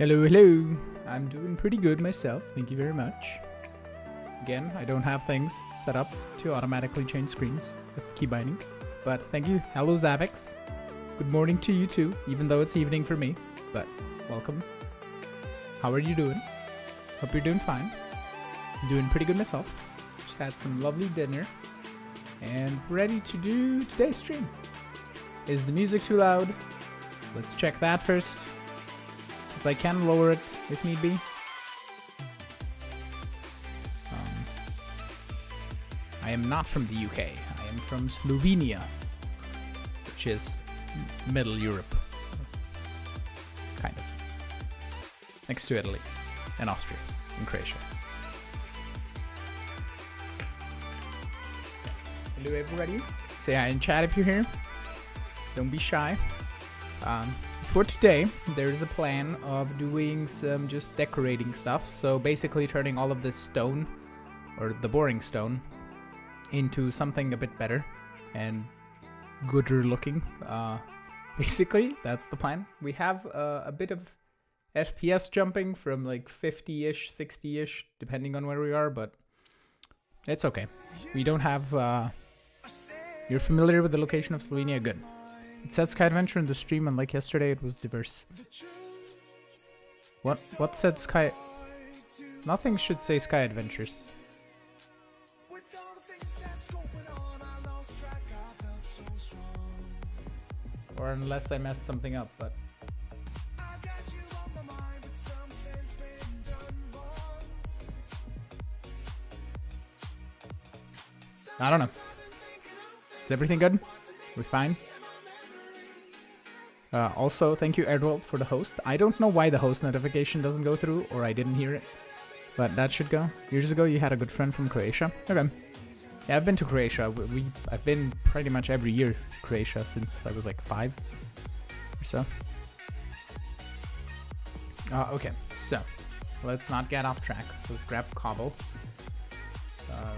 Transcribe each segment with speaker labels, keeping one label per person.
Speaker 1: Hello, hello. I'm doing pretty good myself. Thank you very much. Again, I don't have things set up to automatically change screens with key bindings. But thank you. Hello, Zavix. Good morning to you too, even though it's evening for me. But welcome. How are you doing? Hope you're doing fine. I'm doing pretty good myself. Just had some lovely dinner. And ready to do today's stream. Is the music too loud? Let's check that first. Because I can lower it if need be. I am not from the UK. I am from Slovenia, which is Middle Europe. Kind of. Next to Italy and Austria and Croatia. Hello everybody. Say hi in chat if you're here. Don't be shy. For today, there's a plan of doing some just decorating stuff. So basically turning all of this stone, or the boring stone, into something a bit better and gooder looking. Basically, that's the plan. We have a bit of FPS jumping from like 50-ish, 60-ish, depending on where we are, but it's okay. We don't have... You're familiar with the location of Slovenia? Good. It said Sky Adventure in the stream, and like yesterday, it was diverse. What said Sky... Nothing should say Sky Adventures. Or unless I messed something up, but... I don't know. Is everything good? We fine? Also, thank you, Erdwald, for the host. I don't know why the host notification doesn't go through, or I didn't hear it. But that should go. Years ago, you had a good friend from Croatia. Okay. Yeah, I've been to Croatia. I've been pretty much every year to Croatia since I was like 5 or so. Okay, so let's not get off track. Let's grab cobble.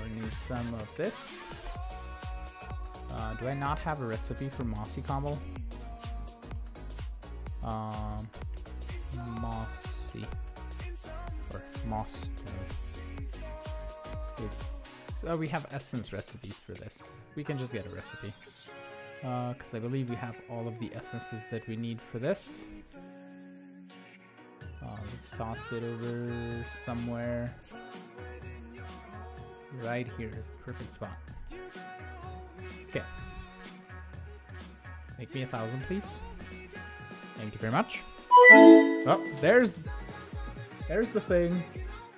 Speaker 1: We need some of this. Do I not have a recipe for mossy cobble? Mossy or moss. It's we have essence recipes for this. We can just get a recipe because I believe we have all of the essences that we need for this. Let's toss it over somewhere. Right here is the perfect spot. Okay. Make me 1,000, please. Thank you very much. Oh, there's the thing.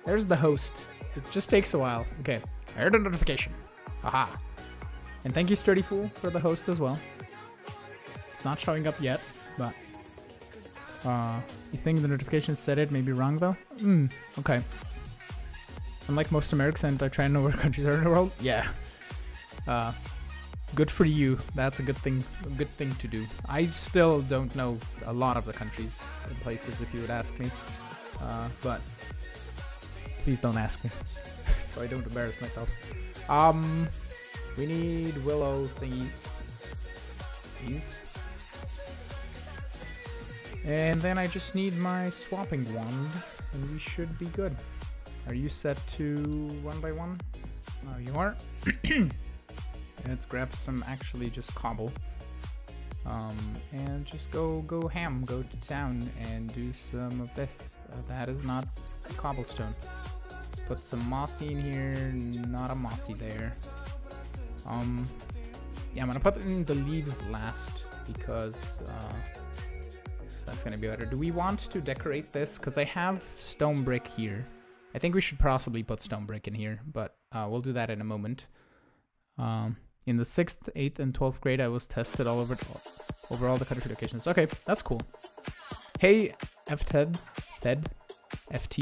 Speaker 1: There's the host. It just takes a while. Okay, I heard a notification. Aha. And thank you, Sturdy Fool, for the host as well. It's not showing up yet, but you think the notification said it may be wrong though? Okay. Unlike most Americans, I try to know where countries are in the world. Yeah. Good for you. That's a good thing to do. I still don't know a lot of the countries and places, if you would ask me. But please don't ask me, so I don't embarrass myself. We need willow thingies. These. And then I just need my swapping wand, and we should be good. Are you set to 1 by 1? Oh, you are. Let's grab some actually just cobble. And just go ham, go to town and do some of this. That is not cobblestone. Let's put some mossy in here, not a mossy there. Yeah, I'm gonna put in the leaves last because that's gonna be better. Do we want to decorate this? Because I have stone brick here. I think we should possibly put stone brick in here, but we'll do that in a moment. In the 6th, 8th, and 12th grade, I was tested all over all the country locations. Okay, that's cool. Hey, FT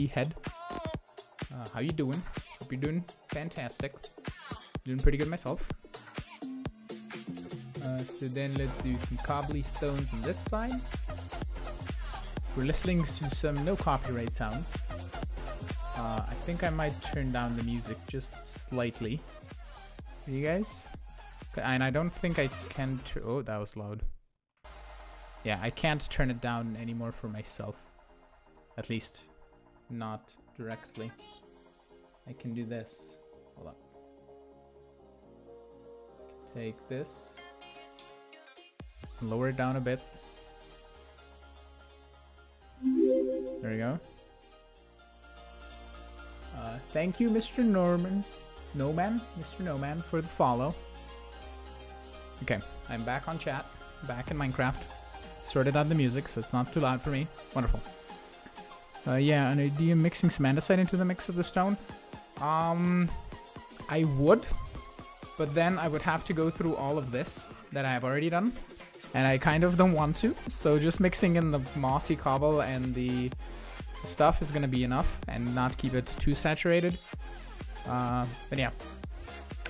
Speaker 1: head. How you doing? Hope you're doing fantastic. Doing pretty good myself. So then let's do some cobblestones on this side. We're listening to some no copyright sounds. I think I might turn down the music just slightly. You guys? And I don't think I can... Oh, that was loud. Yeah, I can't turn it down anymore for myself. At least, not directly. I can do this. Hold up. Take this. Lower it down a bit. There we go. Thank you, Mr. Norman. Mr. Noman, for the follow. Okay, I'm back on chat. Back in Minecraft. Sorted out the music, so it's not too loud for me. Wonderful. Yeah, an idea mixing some andesite into the mix of the stone. I would, but then I would have to go through all of this that I have already done. And I kind of don't want to, so just mixing in the mossy cobble and the stuff is gonna be enough and not keep it too saturated. But yeah,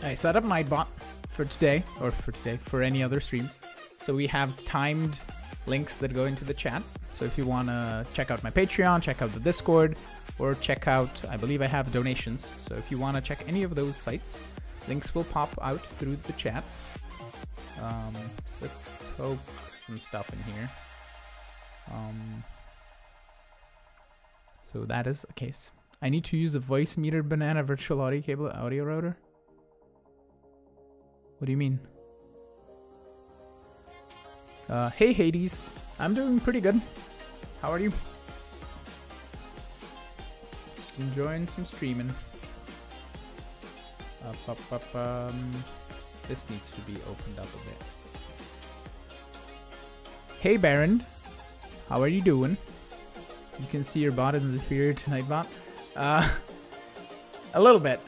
Speaker 1: I set up Nightbot for today, or for any other streams. So we have timed links that go into the chat. So if you want to check out my Patreon, check out the Discord, or check out, I believe I have donations. So if you want to check any of those sites, links will pop out through the chat. Let's poke some stuff in here. So that is the case. I need to use a voice meter banana virtual audio cable audio router. What do you mean? Hey Hades, I'm doing pretty good. How are you? Enjoying some streaming. This needs to be opened up a bit. Hey Baron, how are you doing? You can see your bot is inferior to Nightbot. A little bit,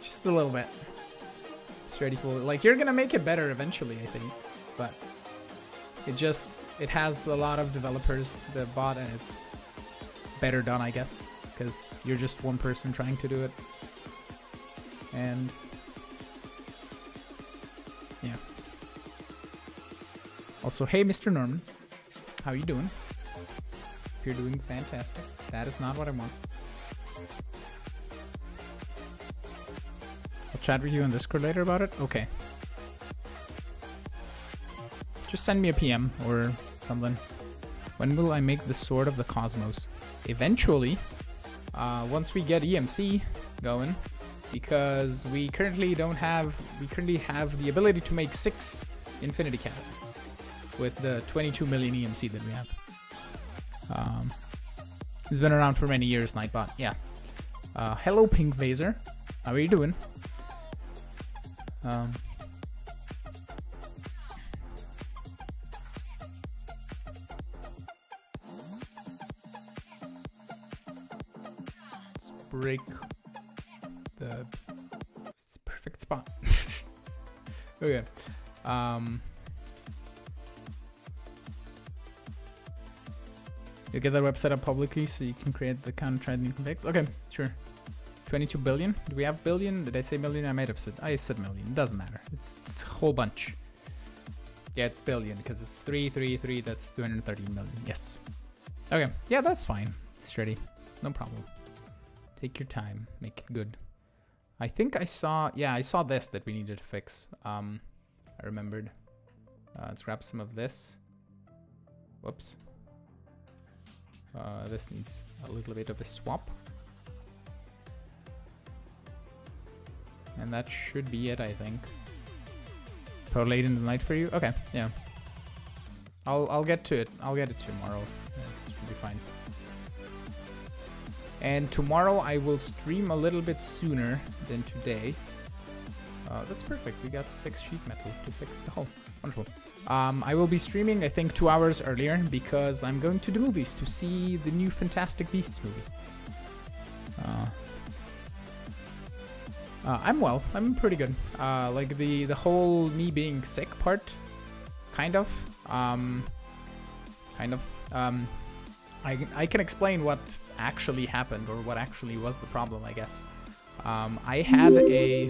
Speaker 1: just a little bit. It's ready for, like, you're gonna make it better eventually, I think, but it has a lot of developers, the bot, and it's better done, I guess, because you're just one person trying to do it. And yeah. Also, hey Mr. Norman, how you doing? You're doing fantastic. That is not what I want. I'll chat with you on Discord later about it. Okay. Just send me a PM or something. When will I make the Sword of the Cosmos? Eventually, once we get EMC going, because we currently have the ability to make 6 Infinity Cannons with the 22 million EMC that we have. It's been around for many years, Nightbot. Yeah. Hello, Pink Vaser. How are you doing? break the perfect spot. Okay. You get that website up publicly so you can create the account and try new configs. Okay, sure. 22 billion. Do we have billion? Did I say million? I might have said. I said million. It doesn't matter. It's a whole bunch. Yeah, it's billion because it's 333. That's 230 million. Yes. Okay. Yeah, that's fine. Sturdy. No problem. Take your time. Make it good. I think I saw. Yeah, I saw this that we needed to fix. I remembered. Let's grab some of this. Whoops. This needs a little bit of a swap. And that should be it, I think. Pro late in the night for you? Okay, yeah. I'll get to it. I'll get it tomorrow. Yeah, it should be fine. And tomorrow I will stream a little bit sooner than today. That's perfect. We got 6 sheet metal to fix the hull. Wonderful. I will be streaming, I think, 2 hours earlier because I'm going to the movies to see the new Fantastic Beasts movie. I'm well. I'm pretty good. Like the whole me being sick part, kind of. I can explain what actually happened or what actually was the problem, I guess. I had a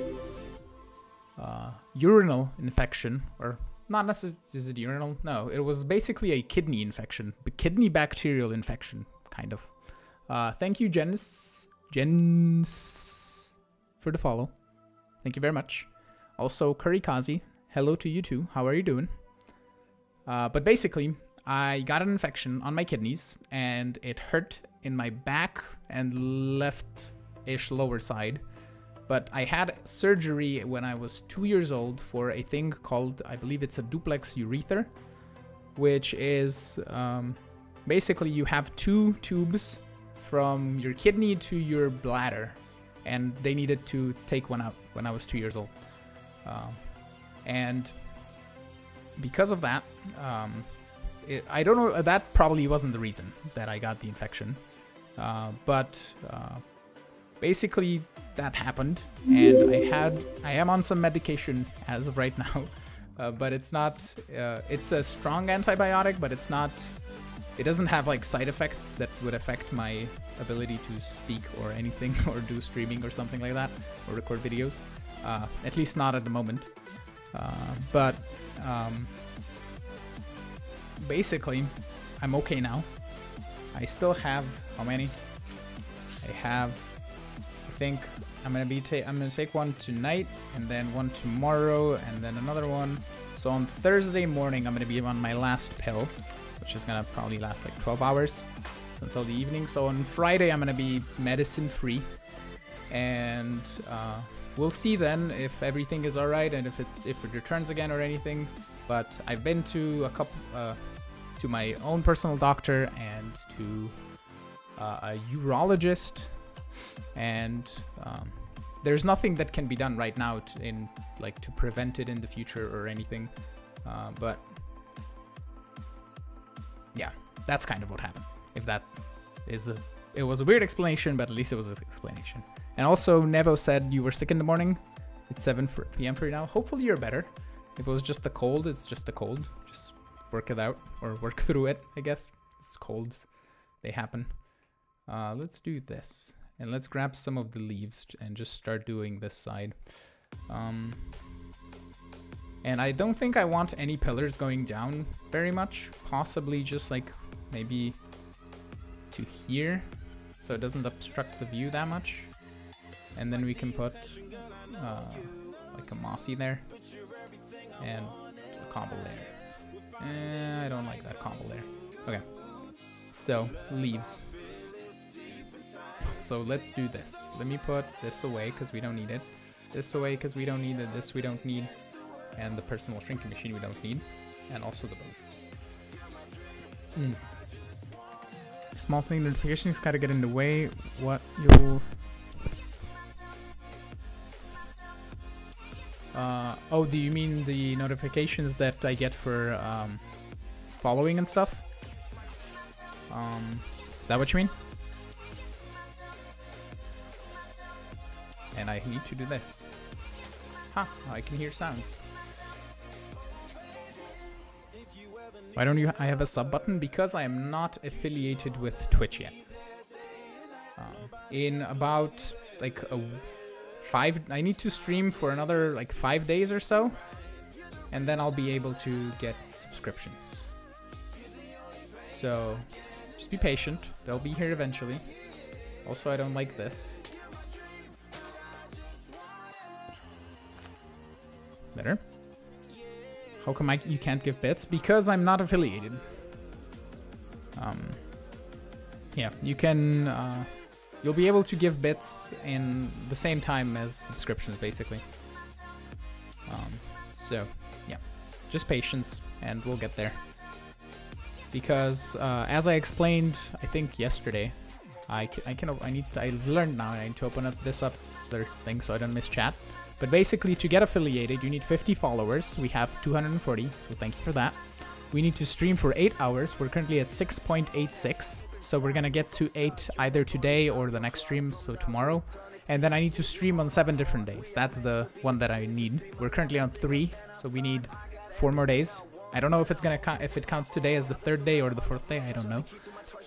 Speaker 1: urinal infection, or not necessarily, is it urinal? No, it was basically a kidney infection, a kidney bacterial infection, kind of. Thank you, Jens, for the follow. Thank you very much. Also, Kurikazi, hello to you too. How are you doing? But basically, I got an infection on my kidneys, and it hurt in my back and left-ish lower side. But I had surgery when I was 2 years old for a thing called, I believe it's a duplex urethra, which is basically you have 2 tubes from your kidney to your bladder, and they needed to take one out when I was 2 years old. And because of that, I don't know, that probably wasn't the reason that I got the infection. But basically that happened, and I am on some medication as of right now, but it's not, it's a strong antibiotic, but it's not, it doesn't have like side effects that would affect my ability to speak or anything, or do streaming or something like that, or record videos, at least not at the moment. But basically I'm okay now. I still have, how many? I think I'm gonna take one tonight, and then one tomorrow, and then another one. So on Thursday morning I'm gonna be on my last pill, which is gonna probably last like 12 hours, so until the evening. So on Friday I'm gonna be medicine free, and we'll see then if everything is all right and if it returns again or anything. But I've been to a couple to my own personal doctor and to a urologist, and there's nothing that can be done right now to prevent it in the future or anything. But yeah, that's kind of what happened. If that is it was a weird explanation, but at least it was an explanation. And also, Nevo said you were sick in the morning. It's 7 p.m. for you now. Hopefully you're better. If it was just the cold, it's just the cold. Just work it out, or work through it, I guess. It's colds. They happen. Let's do this. And let's grab some of the leaves and just start doing this side. And I don't think I want any pillars going down very much. Possibly just like maybe to here, so it doesn't obstruct the view that much. And then we can put like a mossy there and a cobble there. I don't like that cobble there. Okay, so leaves. So let's do this. Let me put this away because we don't need it. This away because we don't need it. This we don't need. And the personal shrinking machine we don't need. And also the boat. Small thing, notifications gotta get in the way. What you'll... oh, do you mean the notifications that I get for following and stuff? Is that what you mean? And I need to do this. Huh, I can hear sounds. Why don't I have a sub button? Because I am not affiliated with Twitch yet. In about like I need to stream for another like 5 days or so, and then I'll be able to get subscriptions. So just be patient, they'll be here eventually. Also, I don't like this. Better. How come you can't give bits? Because I'm not affiliated. Yeah, you can, you'll be able to give bits in the same time as subscriptions, basically. So, yeah, just patience, and we'll get there. Because, as I explained, I think yesterday, I learned now I need to open up this other thing so I don't miss chat. But basically, to get affiliated, you need 50 followers. We have 240, so thank you for that. We need to stream for 8 hours. We're currently at 6.86, so we're gonna get to 8 either today or the next stream, so tomorrow. And then I need to stream on 7 different days. That's the one that I need. We're currently on 3, so we need 4 more days. I don't know if it's gonna if it counts today as the 3rd day or the 4th day. I don't know.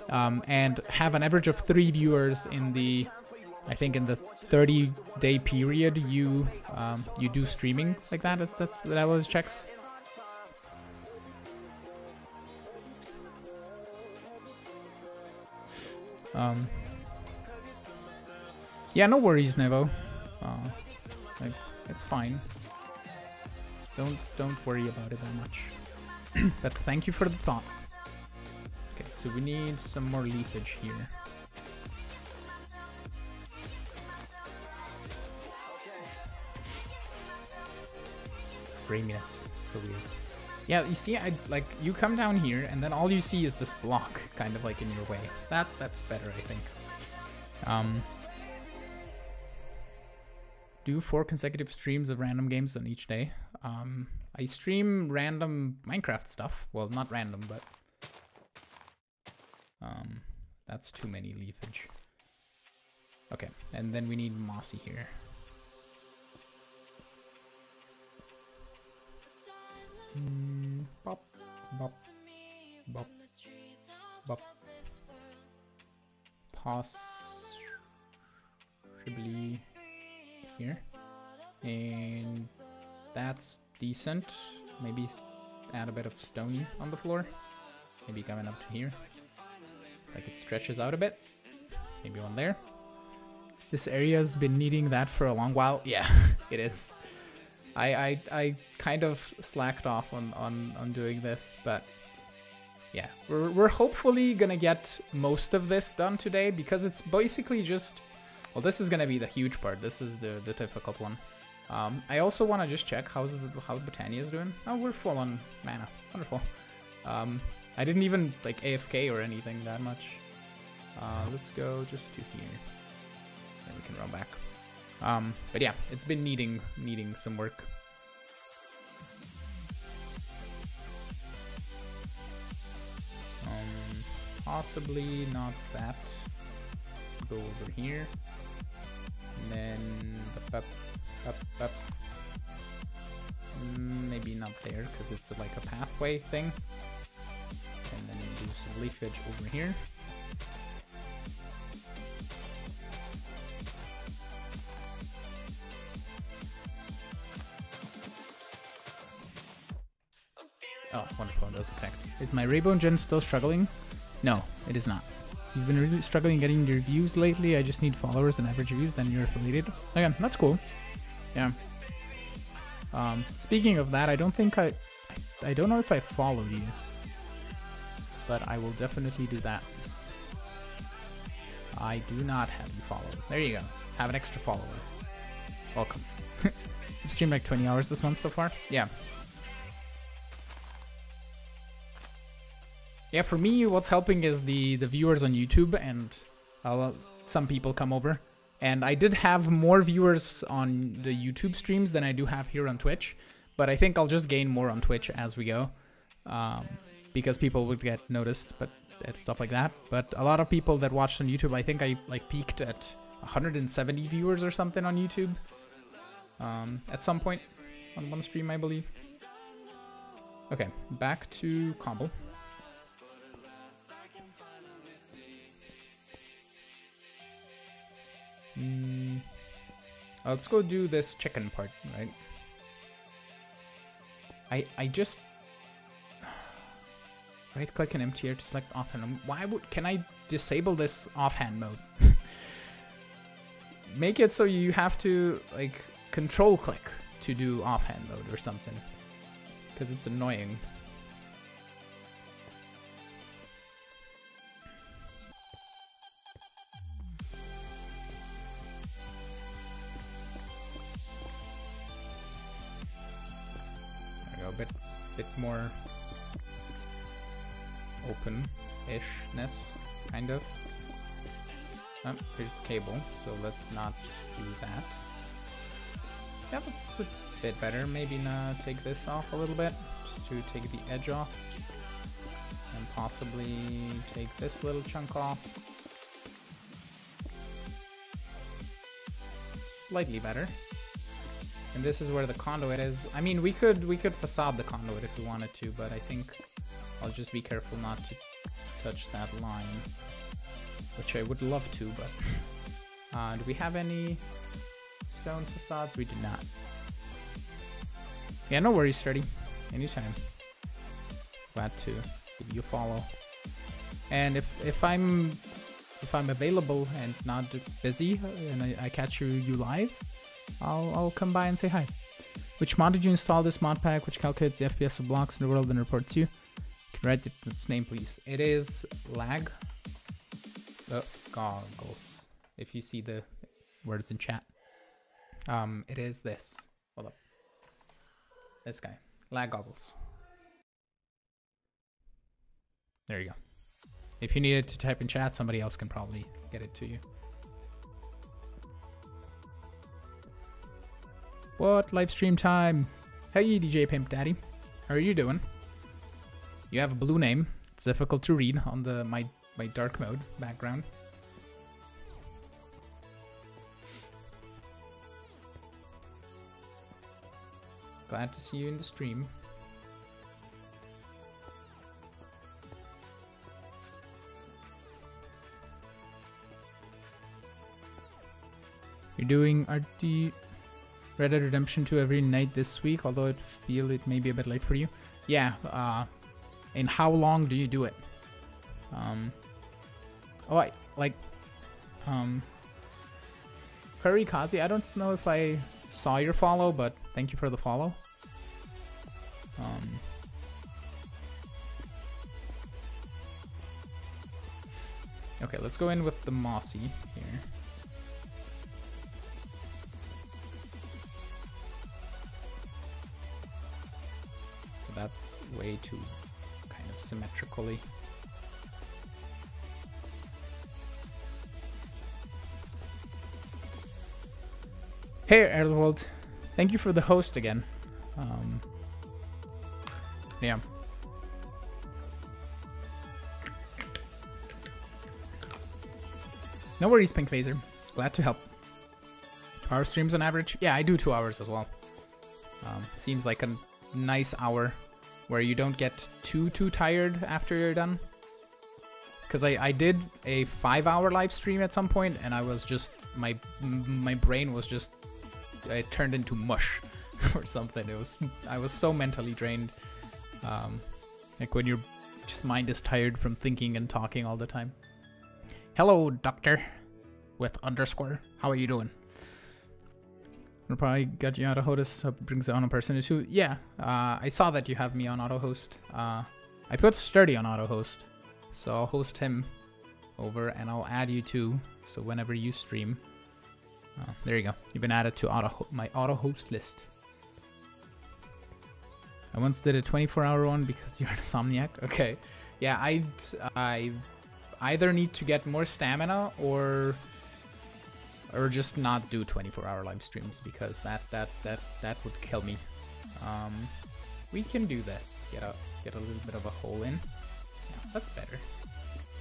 Speaker 1: And have an average of 3 viewers in the, I think in the 30-day period you do streaming like that. Is that was checks. Yeah, no worries, Nevo. Like, it's fine. Don't worry about it that much. But thank you for the thought. Okay, so we need some more leafage here. Framiness, so weird. Yeah, you see, you come down here and then all you see is this block kind of like in your way. That's better, I think. Do 4 consecutive streams of random games on each day. I stream random Minecraft stuff. Well, not random, but that's too many leafage. Okay, and then we need mossy here. Bop, bop, bop, bop. Possibly here. And that's decent. Maybe add a bit of stone on the floor. Maybe coming up to here. Like it stretches out a bit. Maybe one there. This area's been needing that for a long while. Yeah, it is. I kind of slacked off on doing this, but yeah, we're hopefully gonna get most of this done today, because it's basically just, well, this is gonna be the huge part. This is the difficult one. I also want to just check how Botania is doing. Oh, we're full on mana. Wonderful. I didn't even like AFK or anything that much. Let's go just to here. Then we can run back. But yeah, it's been needing some work. Possibly not that. Go over here. And then up. Maybe not there, because it's like a pathway thing. And then do some leafage over here. Oh, wonderful, it doesn't connect. Is my Rainbow Gen still struggling? No, it is not. You've been really struggling getting your views lately. I just need followers and average views, then you're affiliated. Okay, that's cool. Yeah. Speaking of that, I don't think I don't know if I followed you, but I will definitely do that. I do not have you followed. There you go. Have an extra follower. Welcome. You've streamed like 20 hours this month so far? Yeah. Yeah, for me, what's helping is the viewers on YouTube, and some people come over. And I did have more viewers on the YouTube streams than I do have here on Twitch, but I think I'll just gain more on Twitch as we go, because people would get noticed, but stuff like that. But a lot of people that watched on YouTube, I think I like peaked at 170 viewers or something on YouTube. At some point on one stream, I believe. Okay, back to Cobble. Let's go do this chicken part, right? I just right click and MTR to select offhand. Why would can I disable this offhand mode? Make it so you have to like control click to do offhand mode or something, because it's annoying. Bit more open-ishness, kind of. Oh, here's the cable, so let's not do that. Yeah, that's a bit better. Maybe not take this off a little bit, just to take the edge off. And possibly take this little chunk off. Slightly better. And this is where the conduit is. I mean, we could facade the conduit if we wanted to, but I think I'll just be careful not to touch that line, which I would love to, but do we have any stone facades? We do not. Yeah, no worries, Freddy. Anytime. Glad to give you a follow. And if I'm available and not busy and I catch you live, I'll come by and say hi. Which mod did you install this mod pack? Which calculates the FPS of blocks in the world and reports you? Can you write its name, please? It is lag. Goggles. If you see the words in chat. It is this. Hold up. This guy. Lag goggles. There you go. If you needed to type in chat, somebody else can probably get it to you. What? Live stream time. Hey, DJ Pimp Daddy. How are you doing? You have a blue name. It's difficult to read on the my dark mode background. Glad to see you in the stream. You're doing RD Red Dead Redemption 2 every night this week, although I feel it may be a bit late for you. Yeah, and how long do you do it? Curry Kazi, I don't know if I saw your follow, but thank you for the follow. Okay, let's go in with the Mossy here. That's way too kind of symmetrically. Hey Erlwold, thank you for the host again. Yeah. No worries, Pink Phaser. Glad to help. 2 hour streams on average? Yeah, I do 2 hours as well. Seems like a nice hour where you don't get too tired after you're done. Because I did a 5-hour live stream at some point, and I was just my brain was just it turned into mush or something. I was so mentally drained. Like when your just mind is tired from thinking and talking all the time. Hello, Doctor, with underscore. How are you doing? I'll probably get you auto host. Hope it brings it on a person or two. Yeah, I saw that you have me on auto host. I put Sturdy on auto host, so I'll host him over and I'll add you too. So whenever you stream, there you go. You've been added to my auto host list. I once did a 24-hour one because you're an insomniac. Okay, yeah, I either need to get more stamina or just not do 24-hour live streams, because that would kill me. We can do this. Get a little bit of a hole in. Yeah, that's better.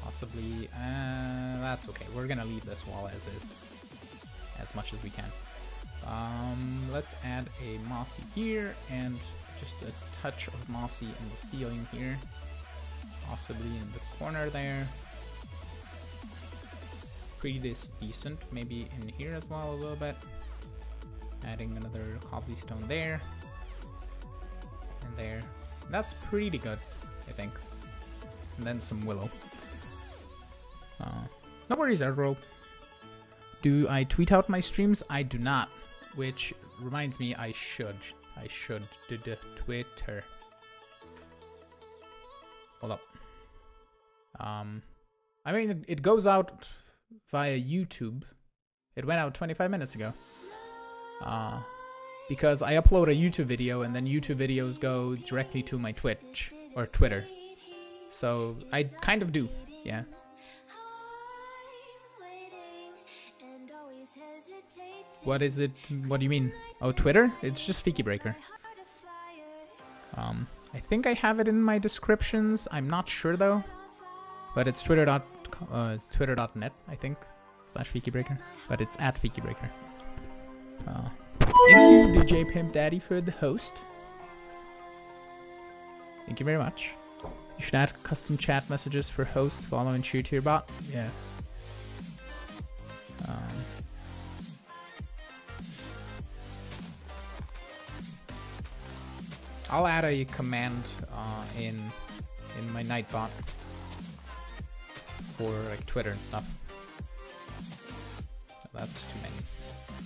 Speaker 1: Possibly. That's okay. We're gonna leave this wall as is. as much as we can. Let's add a mossy here and just a touch of mossy in the ceiling here, possibly in the corner there. It's pretty decent. Maybe in here as well a little bit. Adding another cobblestone there and there. That's pretty good, I think. And then some willow. No worries, Airdrop. Do I tweet out my streams? I do not. Which reminds me, I should do the Twitter. Hold up. I mean, it goes out via YouTube. It went out 25 minutes ago. Because I upload a YouTube video and then YouTube videos go directly to my Twitch or Twitter. So I kind of do, yeah. What is it? What do you mean? Oh, Twitter? It's just Fikibreaker. I think I have it in my descriptions. I'm not sure though. But it's twitter.net, I think, /Fikibreaker. But it's at Fikibreaker. Thank you, DJ Pimp Daddy, for the host. Thank you very much. You should add custom chat messages for host, follow, and cheer to your bot. Yeah. I'll add a command in my Nightbot for like Twitter and stuff. That's too many.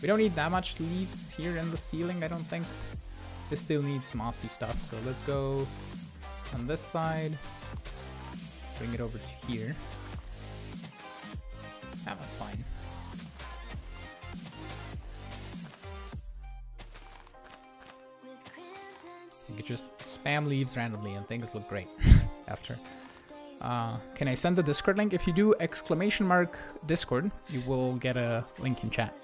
Speaker 1: We don't need that much leaves here in the ceiling, I don't think. This still needs mossy stuff, so let's go on this side. Bring it over to here. Ah, that's fine. You could just spam leaves randomly and things look great after. Can I send the Discord link? If you do !Discord, you will get a link in chat.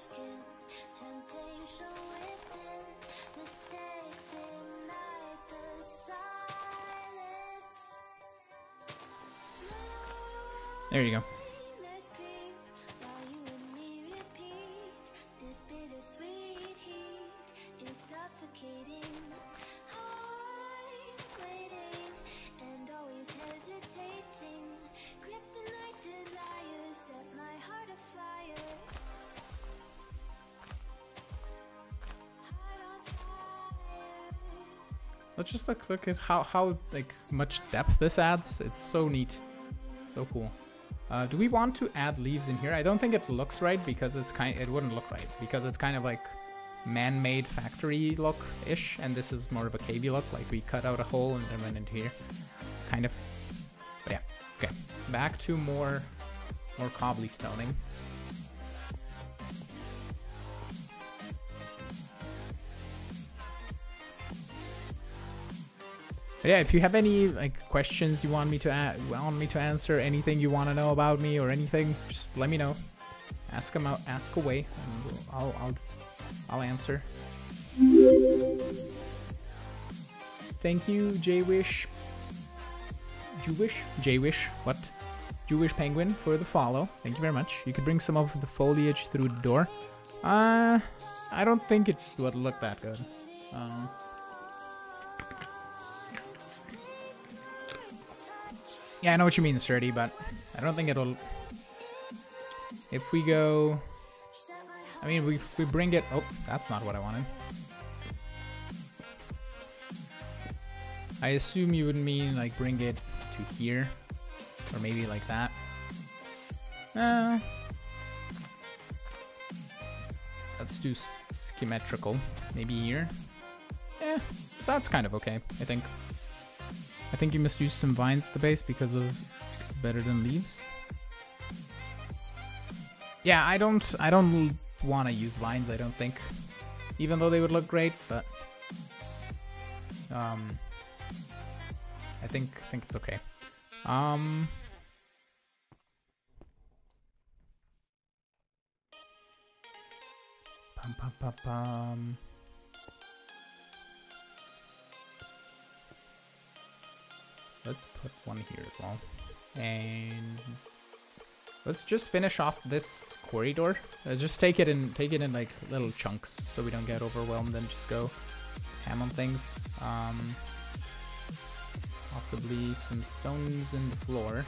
Speaker 1: There you go. Let's just look at how like much depth this adds. It's so neat, so cool. Do we want to add leaves in here? I don't think it looks right because it wouldn't look right because it's kind of like man-made factory look-ish, and this is more of a cavey look. Like we cut out a hole and then went into here, kind of. But yeah, okay. Back to more cobblestoning. But yeah, if you have any like questions you want me to answer, anything you want to know about me or anything, just let me know. Ask them out, ask away, and I'll answer. Thank you, Jwish. What? Jewish Penguin for the follow. Thank you very much. You could bring some of the foliage through the door. I don't think it would look that good. Yeah, I know what you mean, Sturdy, but I don't think it'll... If we go... I mean, if we bring it... Oh, that's not what I wanted. I assume you would mean, like, bring it to here. Or maybe like that. Let's do symmetrical. Maybe here. Yeah, that's kind of okay, I think. I think you must use some vines at the base because it's better than leaves. Yeah, I don't want to use vines, I don't think. Even though they would look great, but I think it's okay. Let's put one here as well. And Let's just finish off this corridor. Just take it in like little chunks so we don't get overwhelmed and just go ham on things. Possibly some stones in the floor.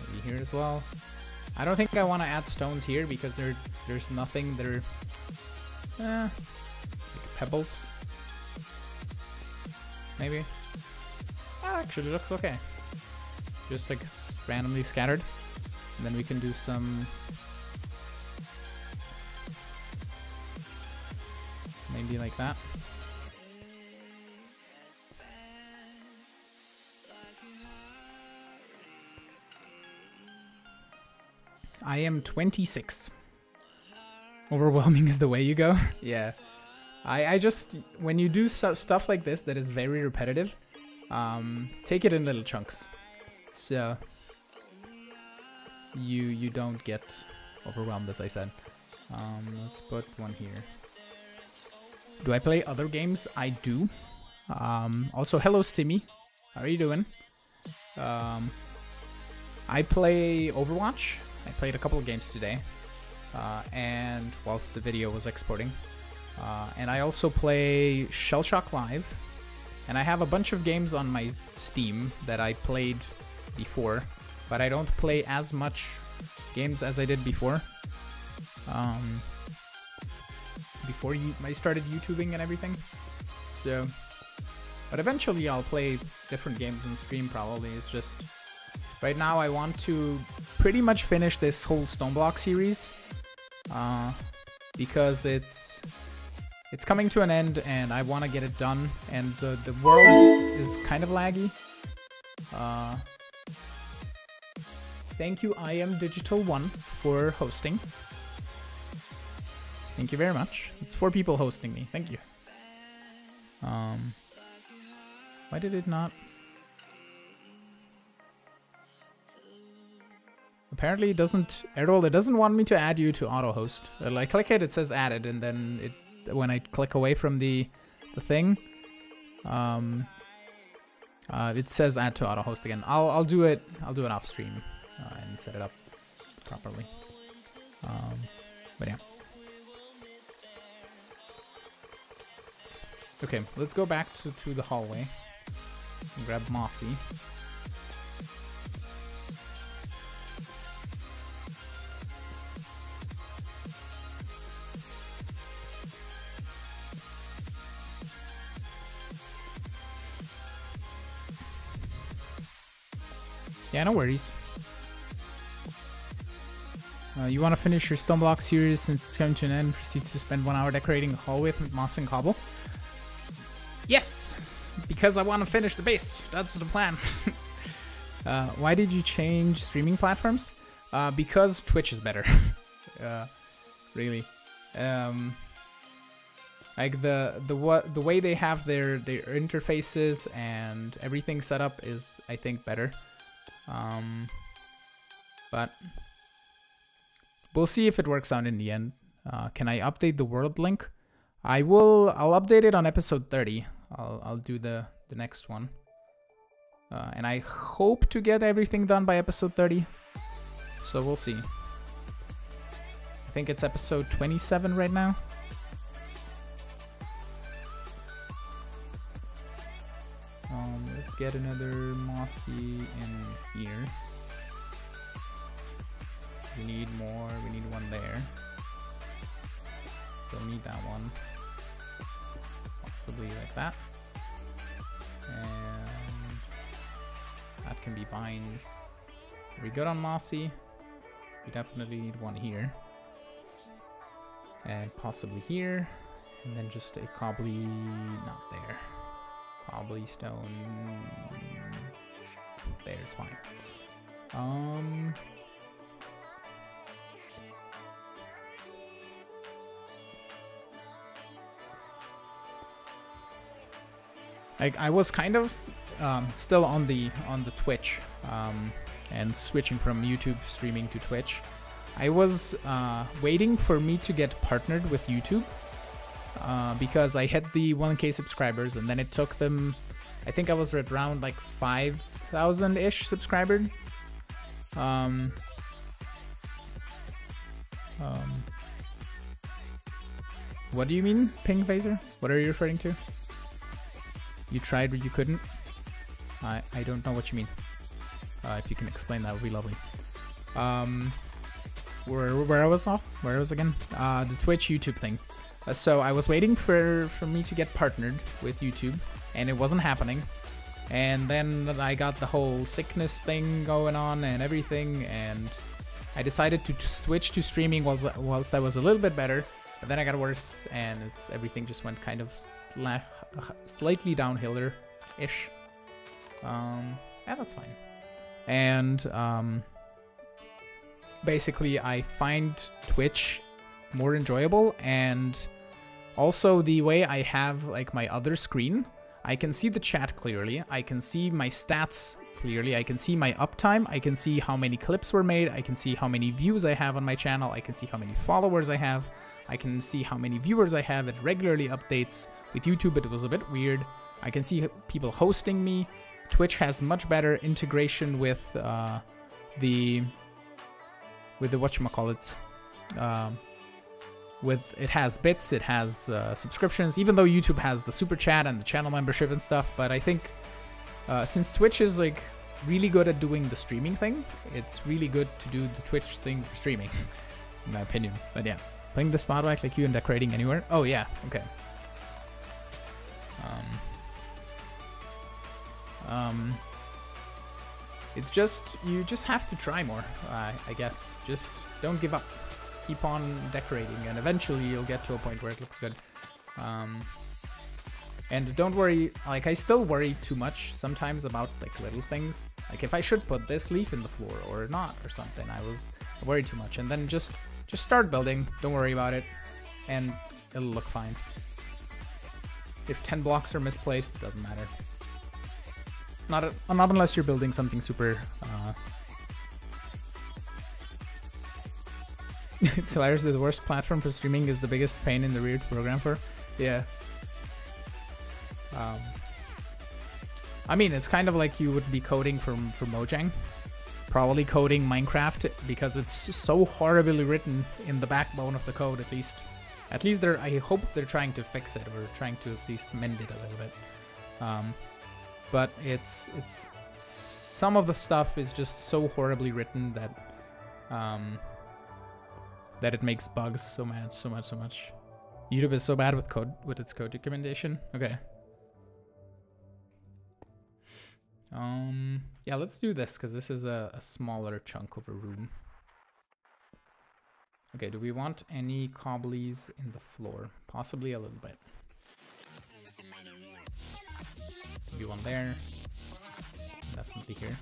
Speaker 1: Maybe here as well. I don't think I want to add stones here because there's nothing. They're like pebbles. Maybe. Oh, actually, looks okay. Just like randomly scattered. And then we can do some... maybe like that. I am 26. Overwhelming is the way you go. Yeah. I just... when you do stuff like this that is very repetitive, take it in little chunks. So you don't get overwhelmed, as I said. Let's put one here. Do I play other games? I do. Also, hello Stimmy. How are you doing? I play Overwatch. I played a couple of games today, and whilst the video was exporting. And I also play Shellshock Live. And I have a bunch of games on my Steam that I played before, but I don't play as much games as I did before. Before I started YouTubing and everything. So, but eventually I'll play different games on stream probably. It's just, right now I want to pretty much finish this whole Stoneblock series. Because it's coming to an end and I want to get it done, and the world is kind of laggy. Thank you, I Am Digital 1, for hosting. Thank you very much. It's 4 people hosting me. Thank you. Why did it not? Apparently it doesn't... Errol, it doesn't want me to add you to auto host. I click it, it says added, and then it... when I click away from the thing, it says add to auto host again. I'll do it off stream and set it up properly. But yeah. Okay, let's go back to the hallway and grab Mossy. Yeah, no worries. You want to finish your Stoneblock series since it's coming to an end? Proceeds to spend 1 hour decorating the hallway with moss and cobble. Yes! Because I want to finish the base. That's the plan. Why did you change streaming platforms? Because Twitch is better. Really. Like the way they have their interfaces and everything set up is, I think, better. But we'll see if it works out in the end. Can I update the world link? I'll update it on episode 30. I'll do the next one. And I hope to get everything done by episode 30. So we'll see. I think it's episode 27 right now. Let's get another Mossy in here. We need more. We need one there. Don't need that one. Possibly like that. And that can be vines. Are we good on Mossy? We definitely need one here. And possibly here. And then just a cobbly, not there. Cobbly stone. There's fine. I was kind of still on the Twitch and switching from YouTube streaming to Twitch. I was waiting for me to get partnered with YouTube because I hit the 1K subscribers, and then it took them, I think I was at around like 5 1,000-ish subscribers. What do you mean, ping phaser? What are you referring to? You tried but you couldn't? I don't know what you mean. If you can explain, that would be lovely. Where I was off? Where I was again? The Twitch YouTube thing. So I was waiting for me to get partnered with YouTube, and it wasn't happening. And then I got the whole sickness thing going on and everything, and I decided to switch to streaming whilst I was a little bit better. But then I got worse, and everything just went kind of slightly downhiller-ish. Yeah, that's fine. And basically, I find Twitch more enjoyable, and also the way I have like my other screen, I can see the chat clearly. I can see my stats clearly. I can see my uptime. I can see how many clips were made. I can see how many views I have on my channel. I can see how many followers I have. I can see how many viewers I have. It regularly updates. With YouTube, it was a bit weird. I can see people hosting me. Twitch has much better integration with the whatchamacallit. It has bits, it has subscriptions, even though YouTube has the super chat and the channel membership and stuff. But I think since Twitch is like really good at doing the streaming thing, it's really good to do the Twitch thing for streaming, in my opinion. But yeah, playing this Modpack like you and decorating anywhere. Oh yeah, okay. It's just, you just have to try more, I guess. Just don't give up. Keep on decorating, and eventually you'll get to a point where it looks good. And don't worry, like I still worry too much sometimes about like little things. Like if I should put this leaf in the floor or not or something, I worry too much. And then just start building, don't worry about it, and it'll look fine. If 10 blocks are misplaced, it doesn't matter. Not unless you're building something super... It's hilarious that the worst platform for streaming is the biggest pain in the rear to program for. Yeah. I mean, it's kind of like you would be coding for Mojang. Probably coding Minecraft, because it's so horribly written in the backbone of the code, at least. At least I hope they're trying to fix it, or trying to at least mend it a little bit. But it's some of the stuff is just so horribly written that that it makes bugs so much. YouTube is so bad with its code documentation. Okay. Yeah, let's do this, because this is a smaller chunk of a room. Okay, do we want any cobblies in the floor? Possibly a little bit. Maybe one there. Definitely here.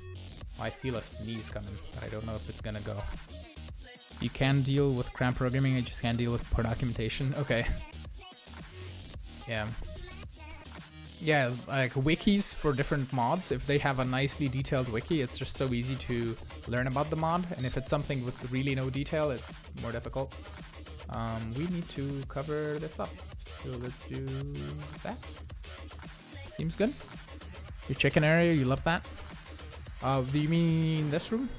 Speaker 1: Oh, I feel a sneeze coming, but I don't know if it's gonna go. You can deal with cramp programming, I just can't deal with poor documentation. Okay. Yeah. Yeah, like wikis for different mods, if they have a nicely detailed wiki, it's just so easy to learn about the mod. And if it's something with really no detail, it's more difficult. We need to cover this up. So let's do that. Seems good. Your chicken area, you love that? Do you mean this room?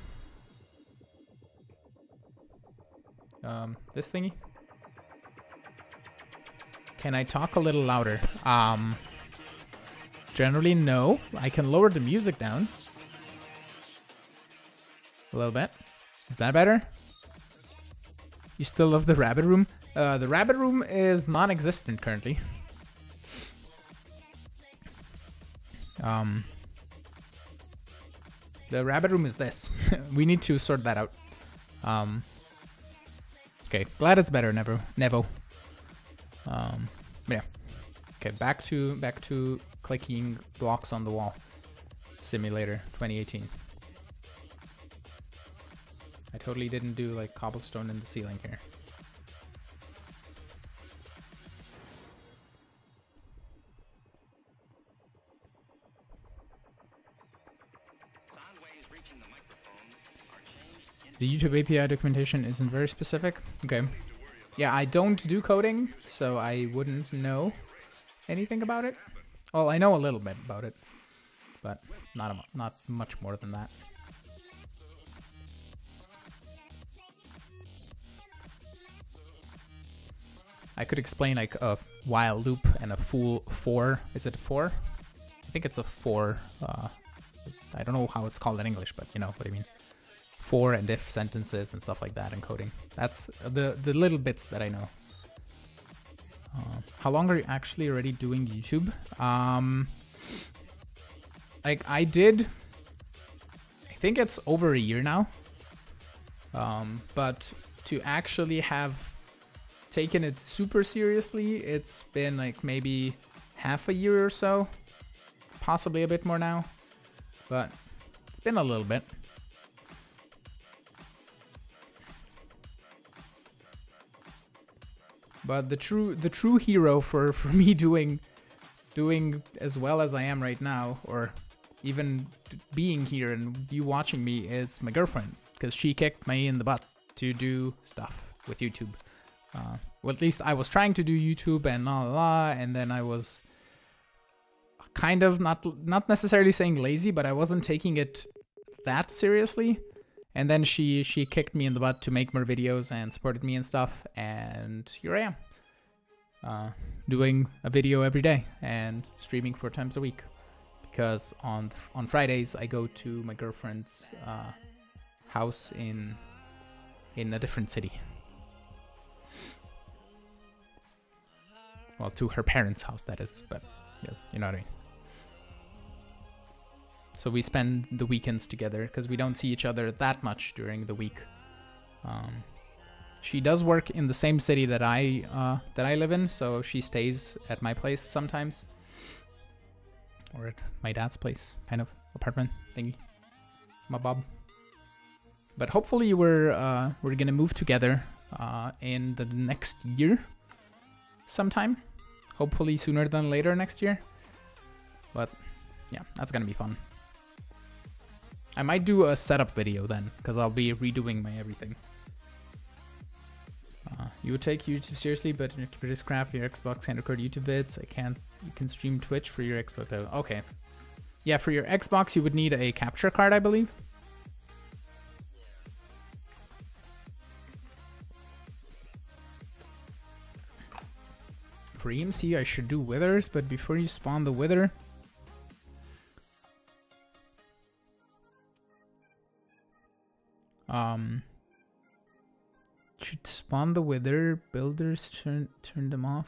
Speaker 1: This thingy? Can I talk a little louder? Generally, no. I can lower the music down. A little bit. Is that better? You still love the rabbit room? The rabbit room is non-existent currently. The rabbit room is this. We need to sort that out. Okay, glad it's better, Nevo. Yeah. Okay, back to clicking blocks on the wall. Simulator 2018. I totally didn't do like cobblestone in the ceiling here. The YouTube API documentation isn't very specific. Okay. Yeah, I don't do coding, so I wouldn't know anything about it. Well, I know a little bit about it, but not much more than that. I could explain like a while loop and a full for. Is it a for? I think it's a for. I don't know how it's called in English, but you know what I mean. For and if sentences and stuff like that in coding. That's the little bits that I know. How long are you actually already doing YouTube? Like I think it's over a year now. But to actually have taken it super seriously, it's been like maybe half a year or so, possibly a bit more now, but it's been a little bit. But the true hero for me doing as well as I am right now, or even being here and you watching me, is my girlfriend, because she kicked me in the butt to do stuff with YouTube. Well, at least I was trying to do YouTube and and then I was kind of not necessarily saying lazy, but I wasn't taking it that seriously. And then she kicked me in the butt to make more videos and supported me and stuff, and here I am, doing a video every day and streaming 4 times a week, because on Fridays I go to my girlfriend's house in a different city. Well, to her parents' house, that is, but yeah, you know what I mean. So we spend the weekends together because we don't see each other that much during the week. She does work in the same city that I live in, so she stays at my place sometimes, or at my dad's place, kind of apartment thingy, my bob. But hopefully we're gonna move together in the next year, sometime. Hopefully sooner than later next year. But yeah, that's gonna be fun. I might do a setup video then, because I'll be redoing my everything. You would take YouTube seriously, but in your computer scrap your Xbox and record YouTube vids. You can stream Twitch for your Xbox though. Okay. Yeah, for your Xbox you would need a capture card, I believe. For EMC I should do withers, but before you spawn the wither, should spawn the wither, builders turn them off.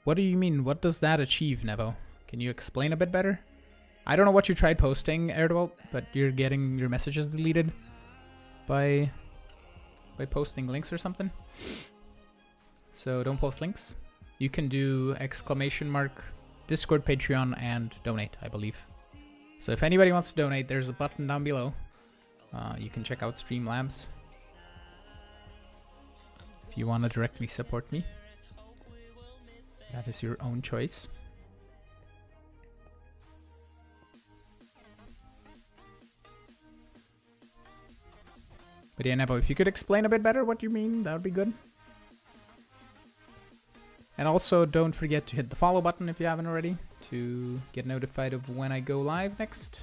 Speaker 1: What do you mean? What does that achieve, Nevo? Can you explain a bit better? I don't know what you tried posting, Erdwalt, but you're getting your messages deleted by posting links or something. So don't post links. You can do !, Discord, Patreon, and donate, I believe. So if anybody wants to donate, there's a button down below. You can check out Streamlabs if you want to directly support me. That is your own choice. But yeah, Nevo, if you could explain a bit better what you mean, that would be good. And also, don't forget to hit the follow button if you haven't already, to get notified of when I go live next.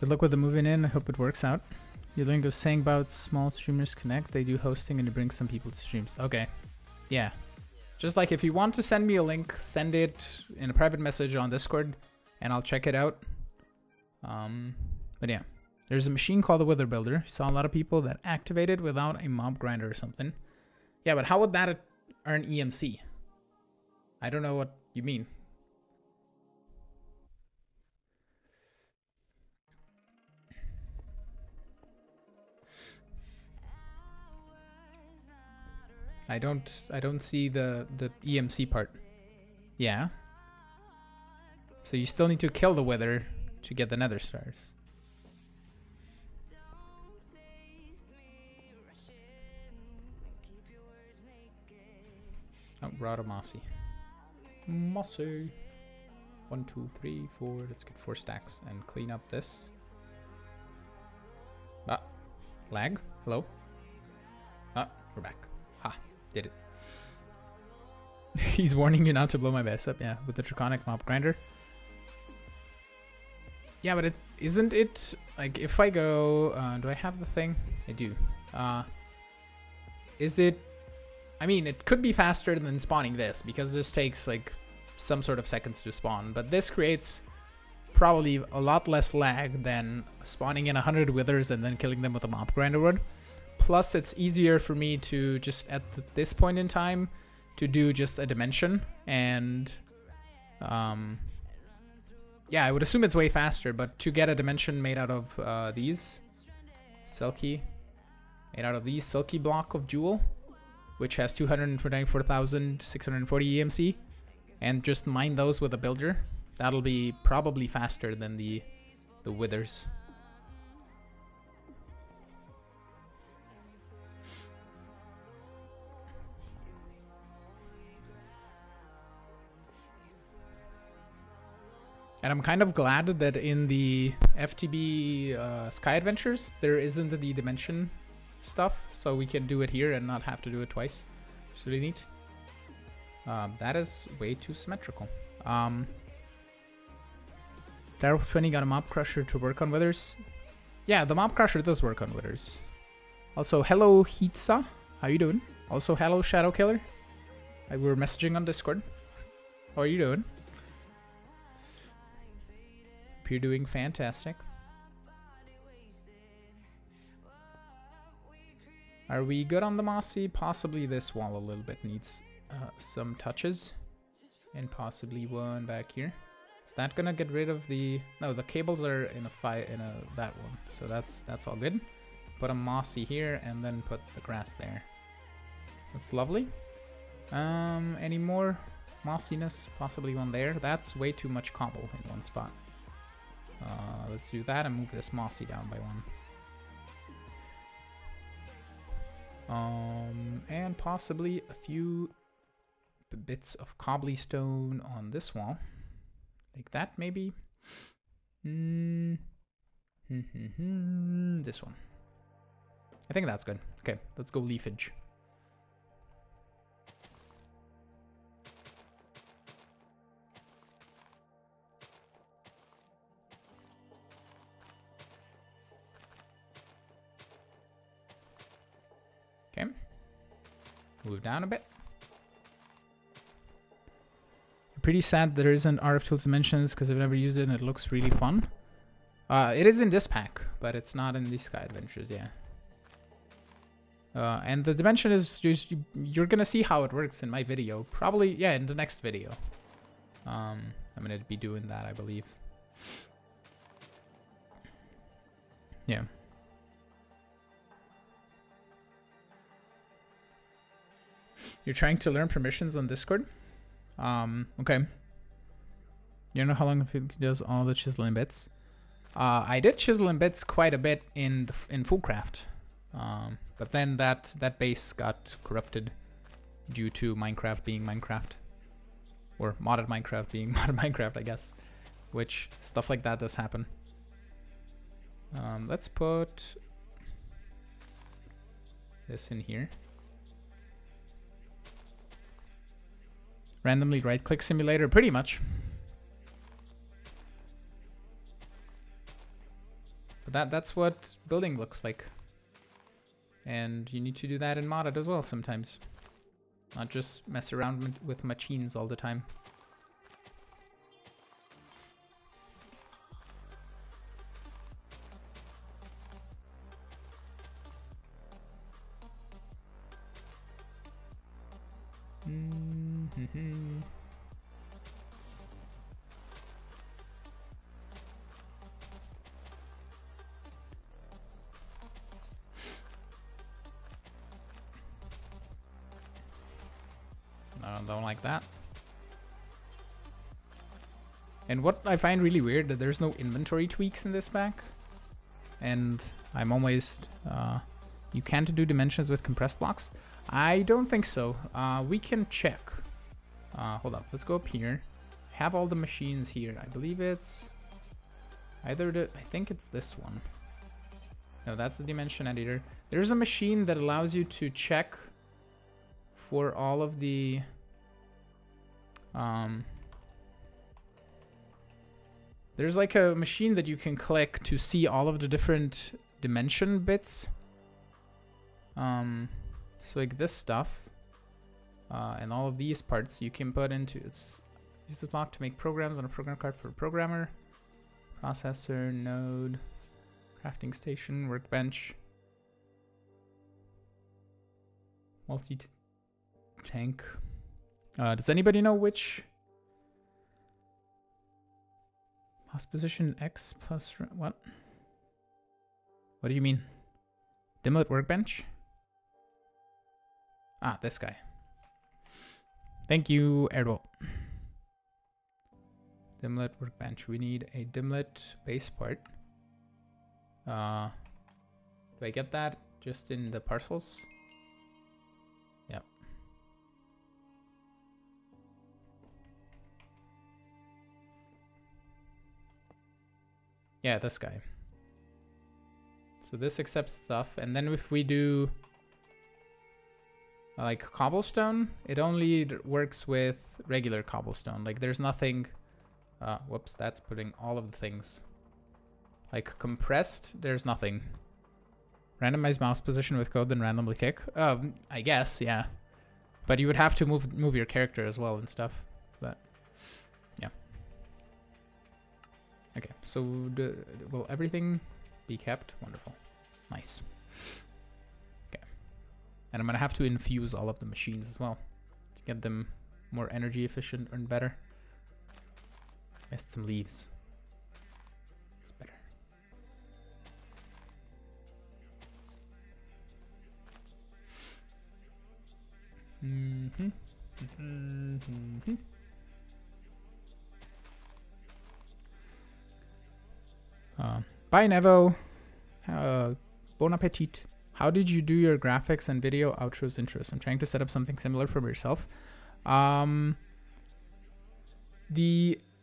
Speaker 1: Good luck with the moving in. I hope it works out. Yolingo was saying about small streamers connect. They do hosting and you bring some people to streams. Okay. Yeah. Just like if you want to send me a link, send it in a private message on Discord and I'll check it out. But yeah. There's a machine called the Wither Builder. Saw a lot of people that activated without a mob grinder or something. Yeah, but how would that earn EMC? I don't know what you mean. I don't see the EMC part. Yeah. So you still need to kill the Wither to get the Nether Stars. Oh, Rada Mossy. Mossy. 1, 2, 3, 4. Let's get 4 stacks and clean up this. Ah, lag. Hello. Ah, we're back. Ha, did it. He's warning you not to blow my base up. Yeah, with the Draconic Mob Grinder. Yeah, but isn't it like if I go? Do I have the thing? I do. Is it? I mean, it could be faster than spawning this because this takes like some sort of seconds to spawn, but this creates probably a lot less lag than spawning in 100 withers and then killing them with a mob grinder would. Plus, it's easier for me to just at this point in time to do just a dimension, and yeah, I would assume it's way faster, but to get a dimension made out of these silky block of jewel, which has 294,640 EMC, and just mine those with a builder, that'll be probably faster than the withers. And I'm kind of glad that in the FTB Sky Adventures, there isn't the dimension stuff, so we can do it here and not have to do it twice. It's really neat. That is way too symmetrical. Daryl 20 got a Mob Crusher to work on withers. Yeah, the Mob Crusher does work on withers. Also, hello Hitsa, how you doing? Also, hello Shadow Killer. We were messaging on Discord. How are you doing? You're doing fantastic. Are we good on the mossy? Possibly this wall a little bit needs some touches, and possibly one back here. Is that gonna get rid of the? No, the cables are in that one, so that's all good. Put a mossy here and then put the grass there. That's lovely. Any more mossiness? Possibly one there. That's way too much cobble in one spot. Let's do that and move this mossy down by one. And possibly a few bits of cobbly stone on this wall. Like that, maybe. This one. I think that's good. Okay, let's go leafage. Okay, move down a bit. Pretty sad there isn't RF Tools Dimensions because I've never used it and it looks really fun. It is in this pack, but it's not in the Sky Adventures, yeah. And the dimension is just, you're gonna see how it works in my video. Probably, yeah, in the next video. I'm gonna be doing that, I believe. Yeah. You're trying to learn permissions on Discord? Okay. You know how long it does all the chiseling bits? I did chisel in bits quite a bit in Fullcraft. But then that base got corrupted due to Minecraft being Minecraft. Or modded Minecraft being modded Minecraft, I guess. Which, stuff like that does happen. Let's put this in here. Randomly right-click simulator, pretty much. But that's what building looks like. And you need to do that in modded as well sometimes. Not just mess around with machines all the time. Don't like that. And what I find really weird that there's no inventory tweaks in this pack. And I'm always you can't do dimensions with compressed blocks. I don't think so. We can check. Hold up, let's go up here. have all the machines here. I believe it's either I think it's this one. No, that's the dimension editor. There's a machine that allows you to check for all of the there's like a machine that you can click to see all of the different dimension bits. So like this stuff and all of these parts you can put into use this block to make programs on a program card for a programmer. Processor, node, crafting station, workbench, multi-tank. Does anybody know which mouse position X plus what? What do you mean? Dimlet workbench? Ah, this guy. Thank you, Erdo. Dimlet workbench. We need a dimlet base part. Do I get that just in the parcels? Yep. Yeah, this guy. So this accepts stuff, and then if we do like cobblestone, it only works with regular cobblestone. Like there's nothing. Whoops, that's putting all of the things. Like compressed, there's nothing. Randomize mouse position with code, then randomly kick. I guess, yeah. But you would have to move your character as well and stuff. But yeah. Okay, so will everything be kept? Wonderful. Nice. Okay. And I'm gonna have to infuse all of the machines as well to get them more energy efficient and better. Missed some leaves. It's better. Bye, Nevo. Bon appetit. How did you do your graphics and video outros intros? I'm trying to set up something similar for myself.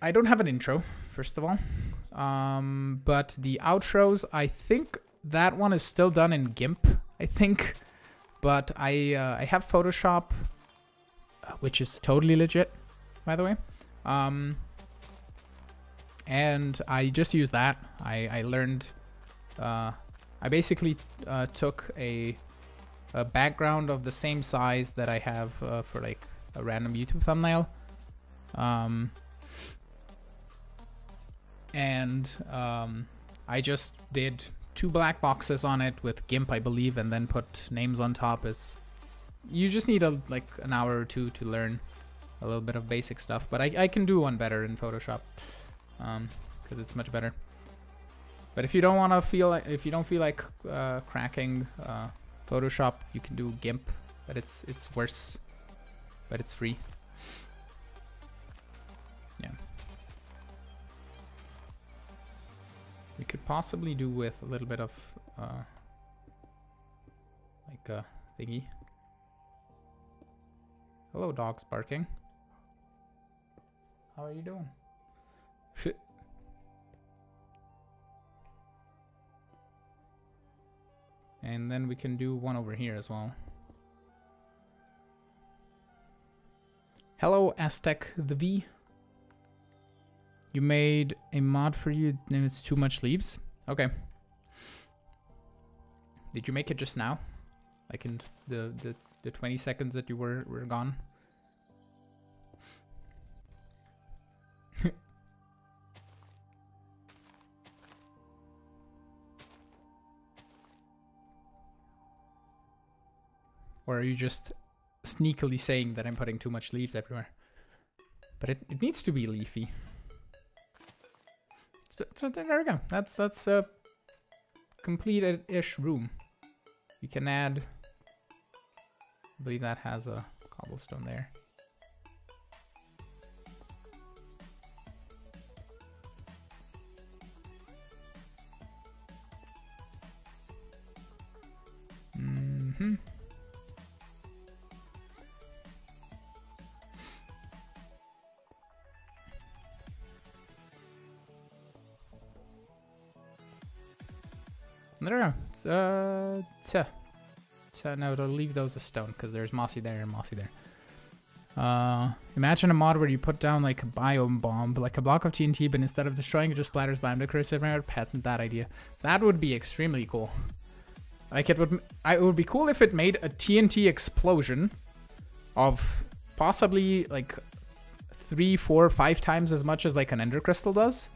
Speaker 1: I don't have an intro, first of all. But the outros, I think that one is still done in GIMP, I think. But I have Photoshop, which is totally legit, by the way. And I just use that. I learned, I basically took a background of the same size that I have for like a random YouTube thumbnail. I just did 2 black boxes on it with GIMP, I believe, and then put names on top. You just need like an hour or two to learn a little bit of basic stuff, but I can do one better in Photoshop because it's much better. But if you don't want to if you don't feel like cracking Photoshop, you can do GIMP, but it's worse, but it's free. Yeah. We could possibly do with a little bit of like a thingy. Hello, dogs barking. How are you doing? And then we can do one over here as well. Hello, Aztec the V. You made a mod for you, name it's Too Much Leaves. Okay. Did you make it just now? Like in the 20 seconds that you were gone? Or are you just sneakily saying that I'm putting too much leaves everywhere? But it needs to be leafy. So there we go. That's a complete-ish room. You can add, I believe that has a cobblestone there. Mm-hmm. No. No, it'll leave those as stone because there's mossy there and mossy there. Imagine a mod where you put down like a biome bomb, like a block of TNT, but instead of destroying it just splatters biome decorative. Patent that idea. That would be extremely cool. Like it would be cool if it made a TNT explosion of possibly like 3, 4, 5 times as much as like an ender crystal does.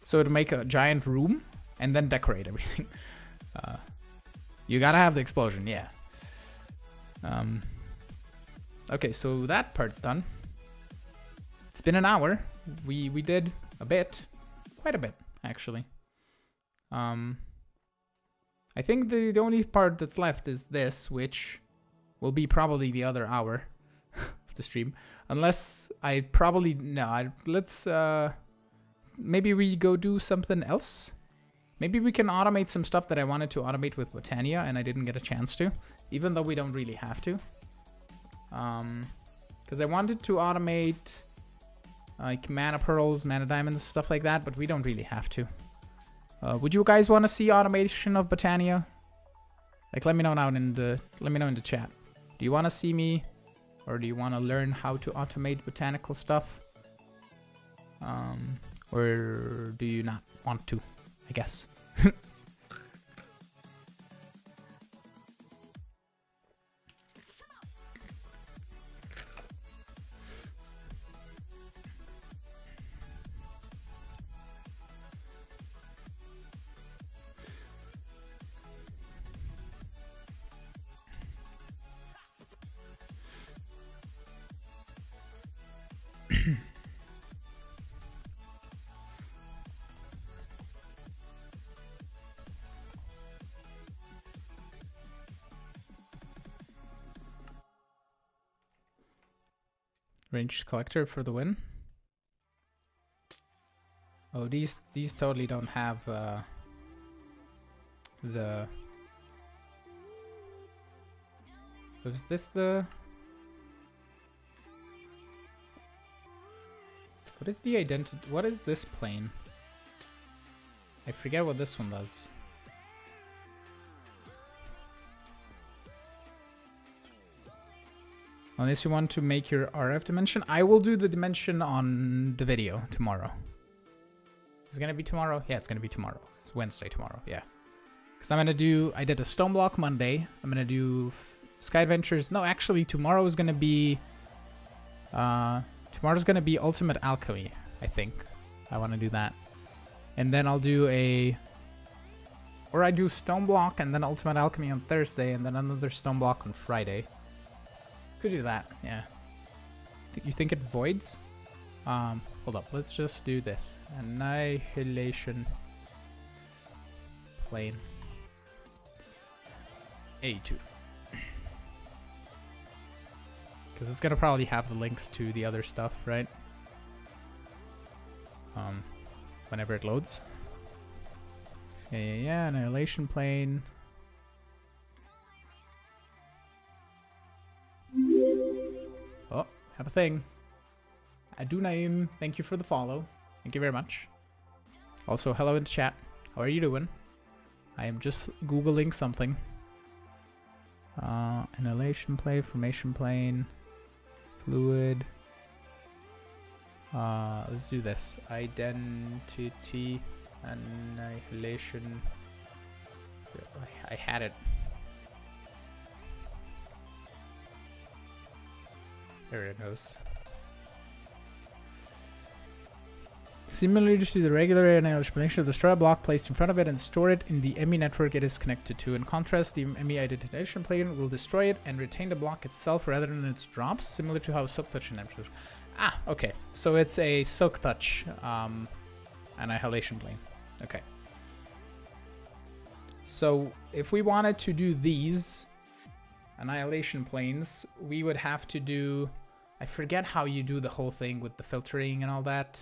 Speaker 1: So it'd make a giant room and then decorate everything. You gotta have the explosion, yeah. Okay, so that part's done. It's been an hour. We did a bit, quite a bit actually. I think the only part that's left is this, which will be probably the other hour of the stream, unless I probably let's maybe we go do something else. Maybe we can automate some stuff that I wanted to automate with Botania and I didn't get a chance to, even though we don't really have to. Because I wanted to automate like mana pearls, mana diamonds, stuff like that, but we don't really have to. Would you guys want to see automation of Botania? Like, let me know now in the chat. Do you want to see me, or do you want to learn how to automate botanical stuff? Or do you not want to? I guess. Ranged collector for the win. Oh, these totally don't have the. Was this the? What is the identity? What is this plane? I forget what this one does. Unless you want to make your RF dimension, I will do the dimension on the video tomorrow. Is it gonna be tomorrow? Yeah, it's gonna be tomorrow. It's Wednesday tomorrow, yeah. Because I'm gonna do, I did a Stoneblock Monday. I'm gonna do Sky Adventures. No, actually tomorrow is gonna be, Ultimate Alchemy, I think. I wanna do that. And then I'll do or I do Stoneblock and then Ultimate Alchemy on Thursday and then another Stoneblock on Friday. Could do that, yeah. You think it voids? Hold up, let's just do this. Annihilation plane. A2. Because it's gonna probably have the links to the other stuff, right? Whenever it loads. Yeah, annihilation plane. Oh, have a thing. Adunaim, thank you for the follow. Thank you very much. Also, hello in the chat. How are you doing? I am just Googling something. Annihilation plane, formation plane, fluid. Let's do this. Identity, annihilation. I had it. There it goes. Similarly to the regular annihilation, destroy a block placed in front of it and store it in the ME network it is connected to. In contrast, the ME identification plane will destroy it and retain the block itself rather than its drops, similar to how Silk Touch and Empty. Ah, okay. So it's a Silk Touch annihilation plane. Okay. So if we wanted to do these annihilation planes, we would have to do, I forget how you do the whole thing with the filtering and all that,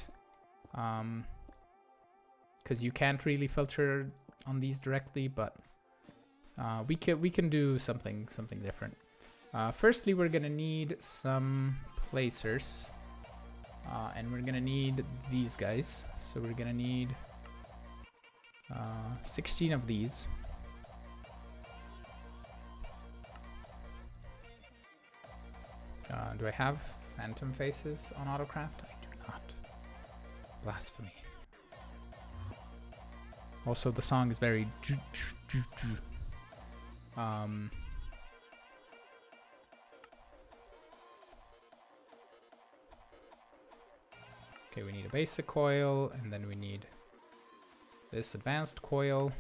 Speaker 1: because you can't really filter on these directly, but we can do something different. Firstly, we're gonna need some placers, and we're gonna need these guys. So we're gonna need 16 of these. Do I have phantom faces on autocraft? I do not. Blasphemy. Also, the song is very okay, we need a basic coil, and then we need this advanced coil.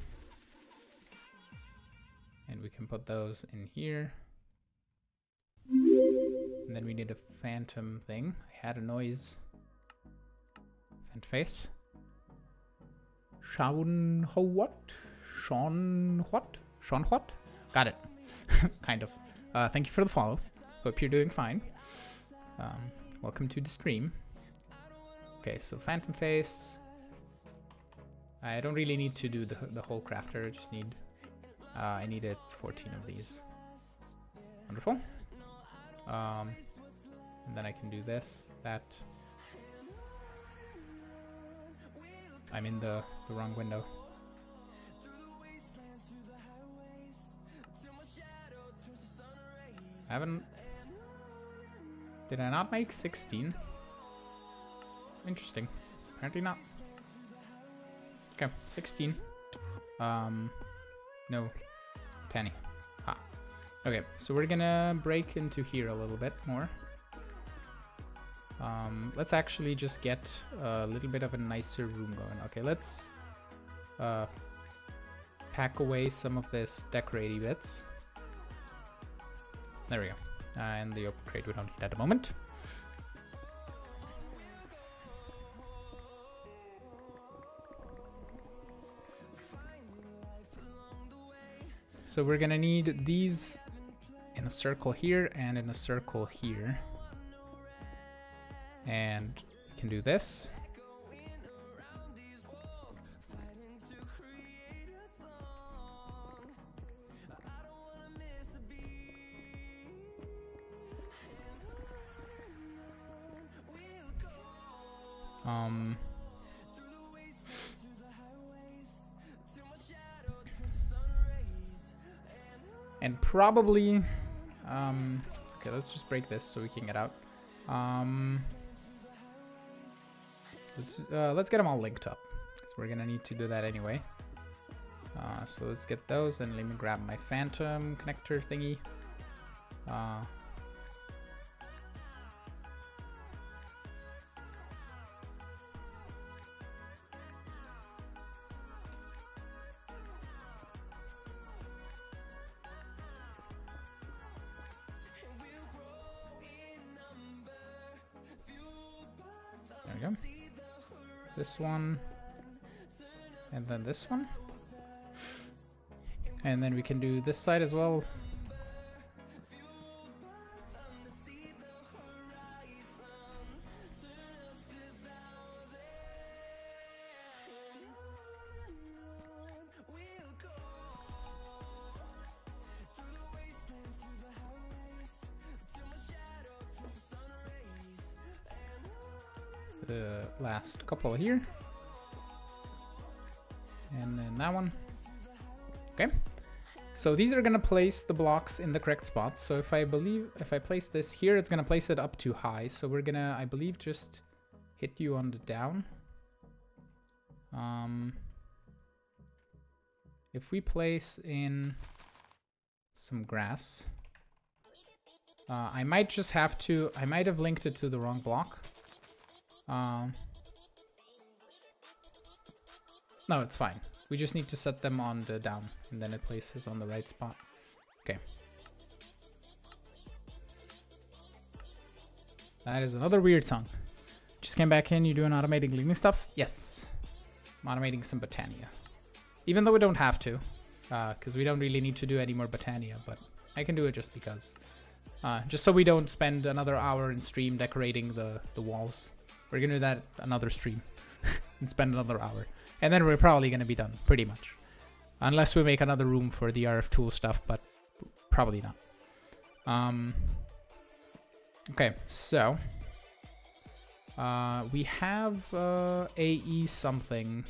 Speaker 1: And we can put those in here. And then we need a phantom thing. I had a noise. Phantom face. Sean what? Sean what? Sean what? Got it. Kind of. Thank you for the follow. Hope you're doing fine. Welcome to the stream. Okay, so phantom face. I don't really need to do the whole crafter. I just need I needed 14 of these. Wonderful. And then I can do this, that. I'm in the wrong window. I haven't... Did I not make 16? Interesting. Apparently not. Okay, 16. No. 10. Ha. Okay, so we're gonna break into here a little bit more. Let's actually just get a little bit of a nicer room going. Okay, let's pack away some of this decorating bits. There we go. And the open crate we don't need at the moment. So we're gonna need these in a circle here and in a circle here. And we can do this. And probably, okay, let's just break this so we can get out. Let's get them all linked up, because we're gonna need to do that anyway. So let's get those, and let me grab my phantom connector thingy. There we go. This one, and then this one, and then we can do this side as well. The last couple here, and then that one. Okay, so these are gonna place the blocks in the correct spots. So if I place this here, it's gonna place it up too high. So we're gonna, I believe, just hit you on the down. If we place in some grass, I might just have to, I might have linked it to the wrong block. No, it's fine. We just need to set them on the down, and then it places on the right spot. Okay. That is another weird song. Just came back in. You doing automating leaving stuff? Yes. I'm automating some Botania. Even though we don't have to, because we don't really need to do any more Botania, but I can do it just because. Just so we don't spend another hour in stream decorating the walls. We're gonna do that another stream and spend another hour. And then we're probably gonna be done, pretty much. Unless we make another room for the RF tool stuff, but probably not. Okay, so we have AE something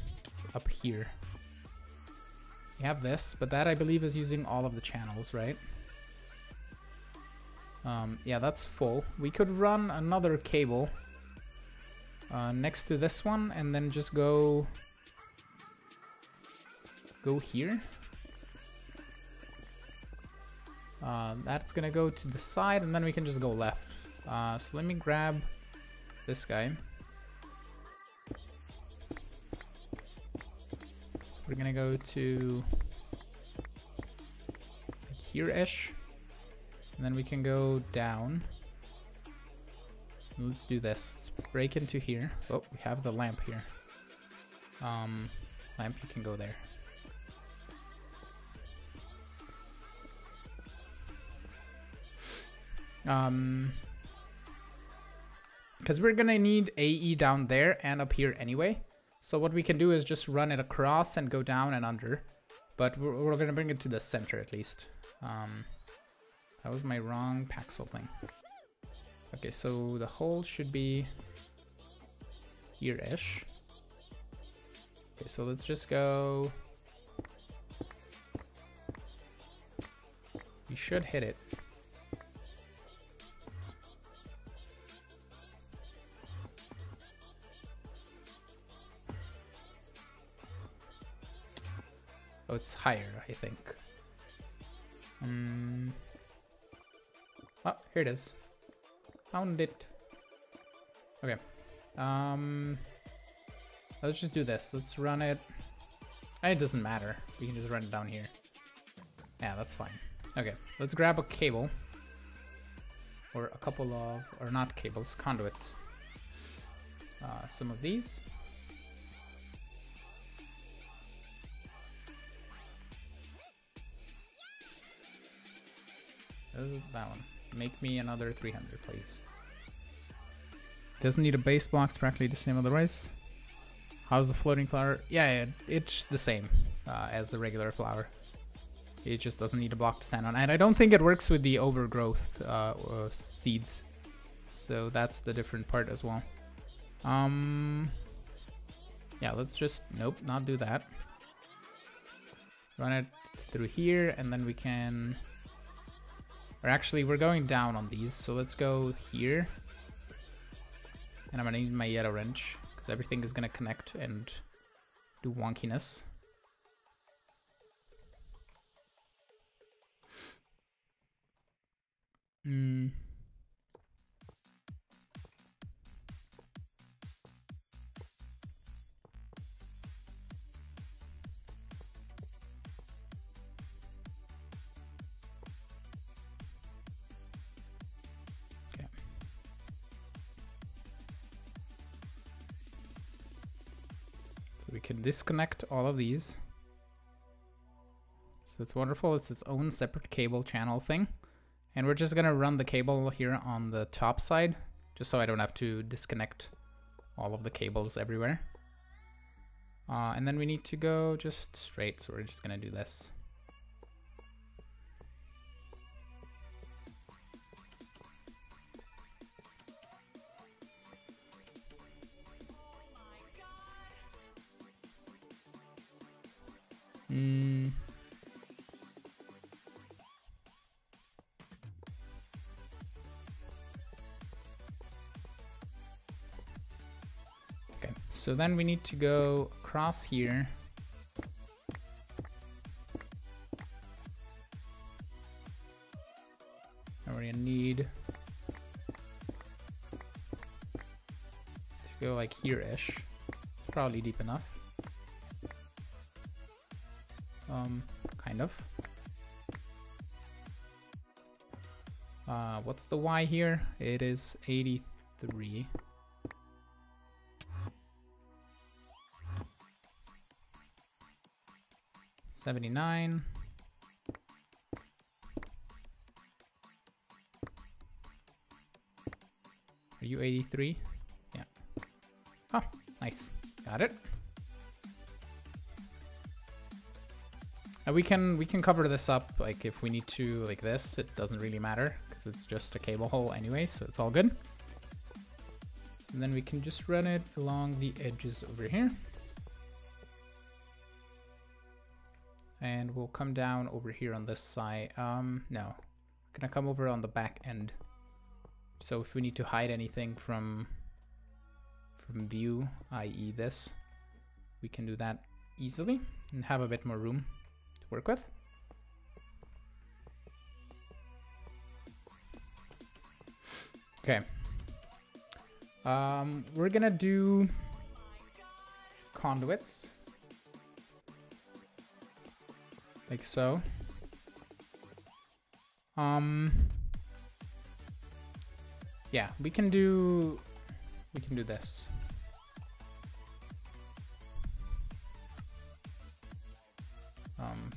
Speaker 1: up here. We have this, but that I believe is using all of the channels, right? Yeah, that's full. We could run another cable next to this one and then just go here. That's gonna go to the side and then we can just go left. So let me grab this guy. So we're gonna go to like here-ish. And then we can go down. Let's do this. Let's break into here. Oh, we have the lamp here. Lamp, you can go there. Because we're gonna need AE down there and up here anyway. So what we can do is just run it across and go down and under. But we're gonna bring it to the center at least. That was my wrong pixel thing. Okay, so the hole should be here-ish. Okay, so let's just go. We should hit it. Oh, it's higher, I think. Oh, here it is. Found it. Okay. Let's just do this. Let's run it. It doesn't matter. We can just run it down here. Yeah, that's fine. Okay, let's grab a cable. Or a couple of, or not cables, conduits. Some of these. This is that one. Make me another 300, please. Doesn't need a base block, it's practically the same otherwise. How's the floating flower? Yeah, it's the same as the regular flower. It just doesn't need a block to stand on. And I don't think it works with the overgrowth seeds. So that's the different part as well. Yeah, let's just, nope, not do that. Run it through here and then we can... Or actually, we're going down on these, so let's go here. And I'm gonna need my yellow wrench, because everything is gonna connect and do wonkiness. We can disconnect all of these. So it's wonderful. It's its own separate cable channel thing. And we're just going to run the cable here on the top side, just so I don't have to disconnect all of the cables everywhere. And then we need to go just straight, so we're just going to do this. Okay, so then we need to go across here. And we're gonna need to go like here-ish. It's probably deep enough. Kind of. What's the Y here? It is 83. $79. Are you 83? Yeah. Oh, nice. Got it. We can cover this up like if we need to, like this. It doesn't really matter because it's just a cable hole anyway, so it's all good. And then we can just run it along the edges over here. And we'll come down over here on this side. No. gonna come over on the back end. So if we need to hide anything from view, i.e. this, we can do that easily and have a bit more room to work with. Okay. We're gonna do conduits. Like so. Yeah, we can do this.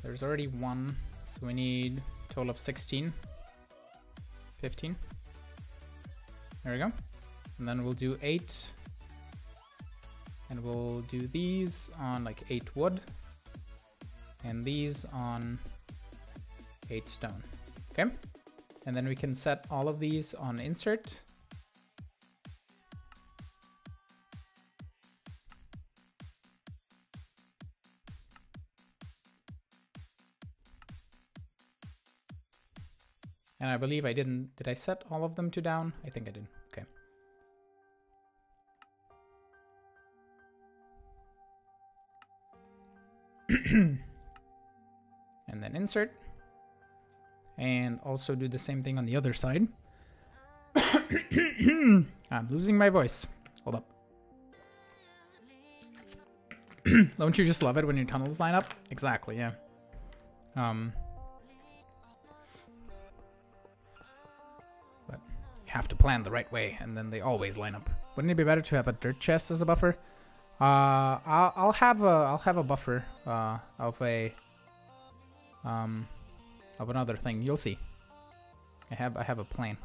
Speaker 1: There's already one, so we need a total of 16, 15. There we go. And then we'll do 8. And we'll do these on like 8 wood. And these on 8 stone. Okay? And then we can set all of these on insert. And I believe I didn't. Did I set all of them to down? I think I did. Okay. And then insert. And also do the same thing on the other side. I'm losing my voice. Hold up. Don't you just love it when your tunnels line up? Exactly, yeah. But you have to plan the right way, and then they always line up. Wouldn't it be better to have a dirt chest as a buffer? I'll have a buffer of another thing. You'll see. I have a plan.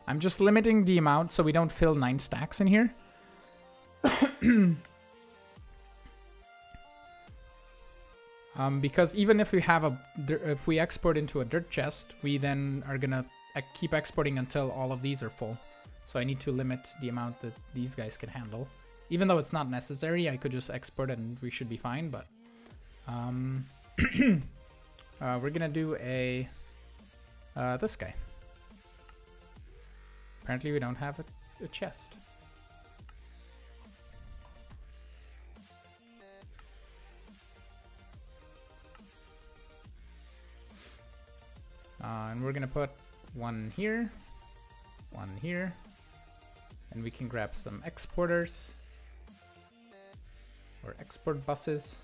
Speaker 1: I'm just limiting the amount so we don't fill 9 stacks in here. Because even if we export into a dirt chest, we then are gonna keep exporting until all of these are full. So I need to limit the amount that these guys can handle. Even though it's not necessary, I could just export and we should be fine, but we're gonna do a this guy. Apparently we don't have a chest. And we're gonna put one here, and we can grab some exporters or export buses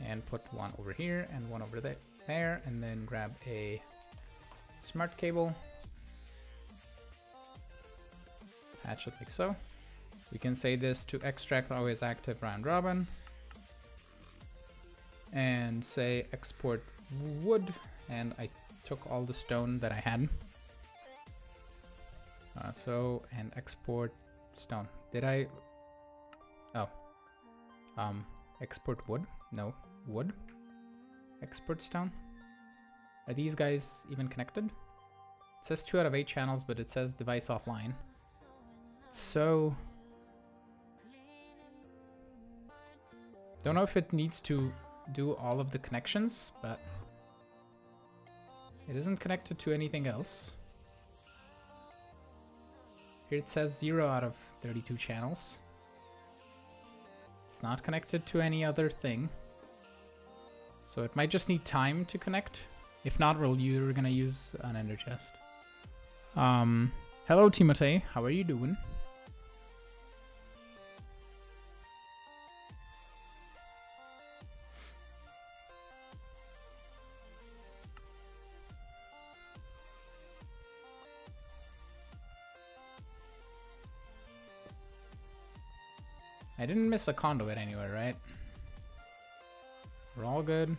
Speaker 1: and put one over here and one over there, and then grab a smart cable, attach it like so. We can say this to extract always active round robin, and say export wood, and I took all the stone that I had. And export stone. Did I? Oh. Export wood? No, wood. Export stone. Are these guys even connected? It says 2 out of 8 channels, but it says device offline. So don't know if it needs to do all of the connections, but it isn't connected to anything else. Here it says 0 out of 32 channels. It's not connected to any other thing. So it might just need time to connect. If not, you're gonna use an ender chest. Hello Timotei, how are you doing? I didn't miss a conduit anywhere, right? We're all good.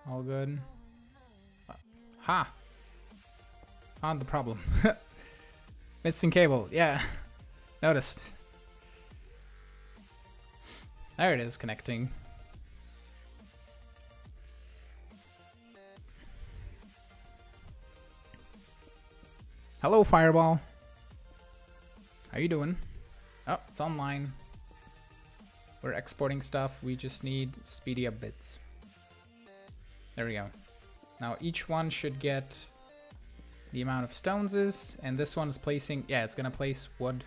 Speaker 1: All good. Ha! Found the problem. Missing cable, yeah. Noticed. There it is, connecting. Hello, Fireball. How you doing? Oh, it's online. we're exporting stuff. We just need speedy up bits. There we go. Now each one should get the amount of stones is, and this one's placing, yeah, it's gonna place wood.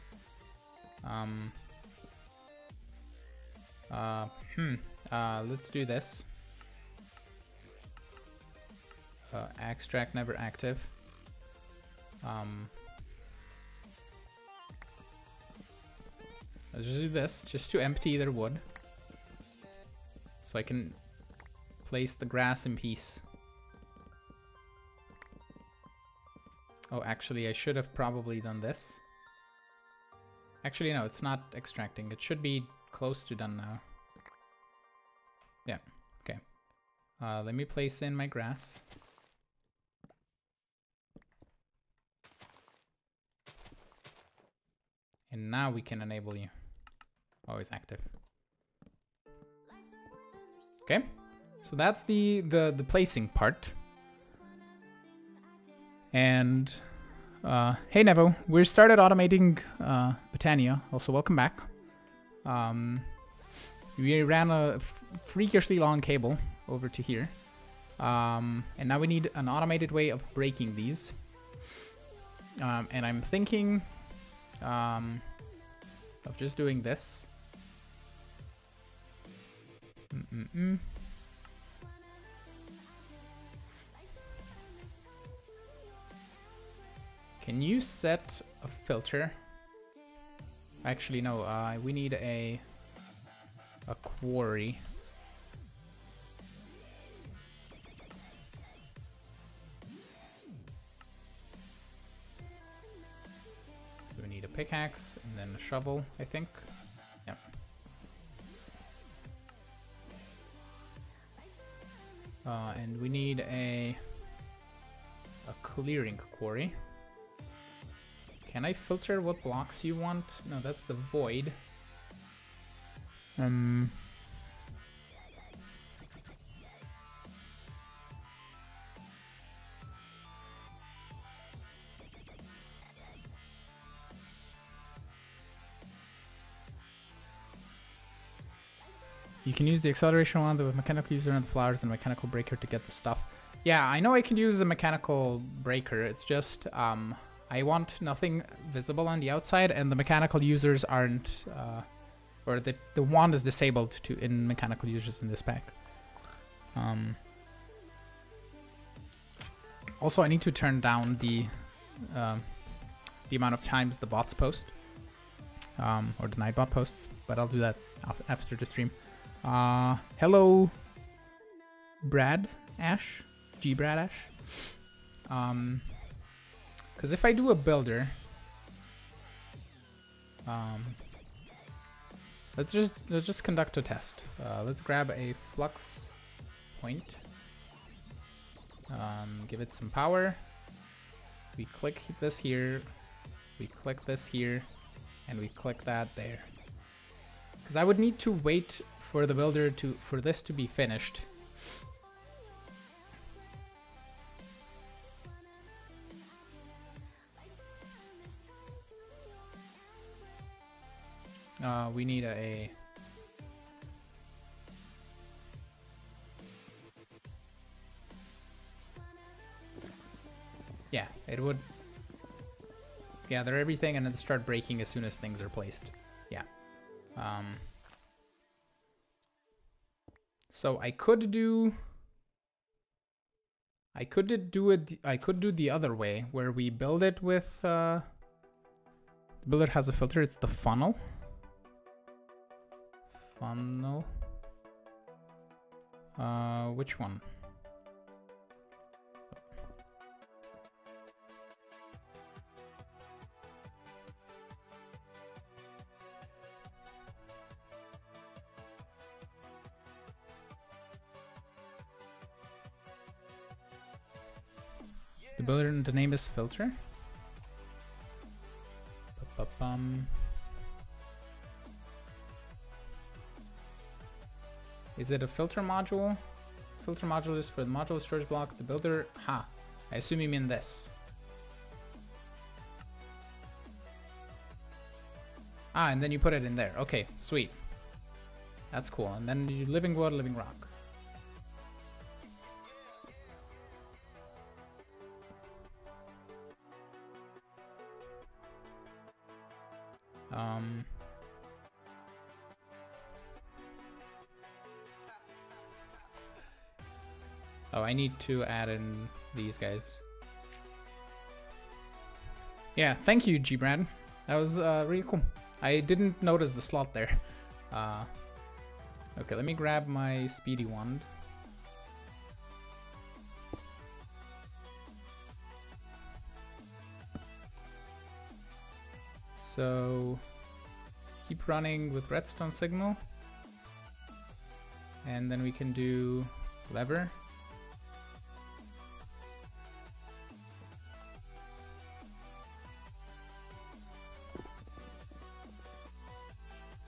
Speaker 1: Let's do this. Extract never active. Let's just do this, just to empty their wood. So I can place the grass in peace. Oh, actually, I should have probably done this. Actually, no, it's not extracting. It should be close to done now. Yeah, okay. Let me place in my grass. And now we can enable you. Always active. Okay, so that's the placing part. And hey Nevo, we started automating Botania. Also, welcome back. We ran a freakishly long cable over to here, and now we need an automated way of breaking these. And I'm thinking of just doing this. Can you set a filter? Actually, no. We need a quarry. So we need a pickaxe and then a shovel, I think. Yep. And we need a clearing quarry. Can I filter what blocks you want? No, that's the void. You can use the acceleration one, the mechanical user, and the flowers, and the mechanical breaker to get the stuff. Yeah, I know I can use a mechanical breaker. It's just I want nothing visible on the outside, and the mechanical users aren't, or the wand is disabled in mechanical users in this pack. Also, I need to turn down the amount of times the bots post, or the Nightbot posts, but I'll do that after the stream. Hello, Brad Ash, G Brad Ash. Because if I do a builder, let's just conduct a test. Let's grab a flux point, give it some power. We click this here, we click this here, and we click that there. Because I would need to wait for the builder for this to be finished. We need a yeah, it would gather everything and then start breaking as soon as things are placed. Yeah. So I could do the other way, where we build it with the builder has a filter. It's the funnel. Which one? The builder, the name is filter. Is it a filter module? Filter module is for the module storage block. The builder, I assume you mean this. And then you put it in there. Okay, sweet. That's cool. And then you living wood, living rock. Oh, I need to add in these guys. Yeah, thank you, G-Brad. That was really cool. I didn't notice the slot there. Okay, let me grab my speedy wand. So, keep running with redstone signal. And then we can do lever.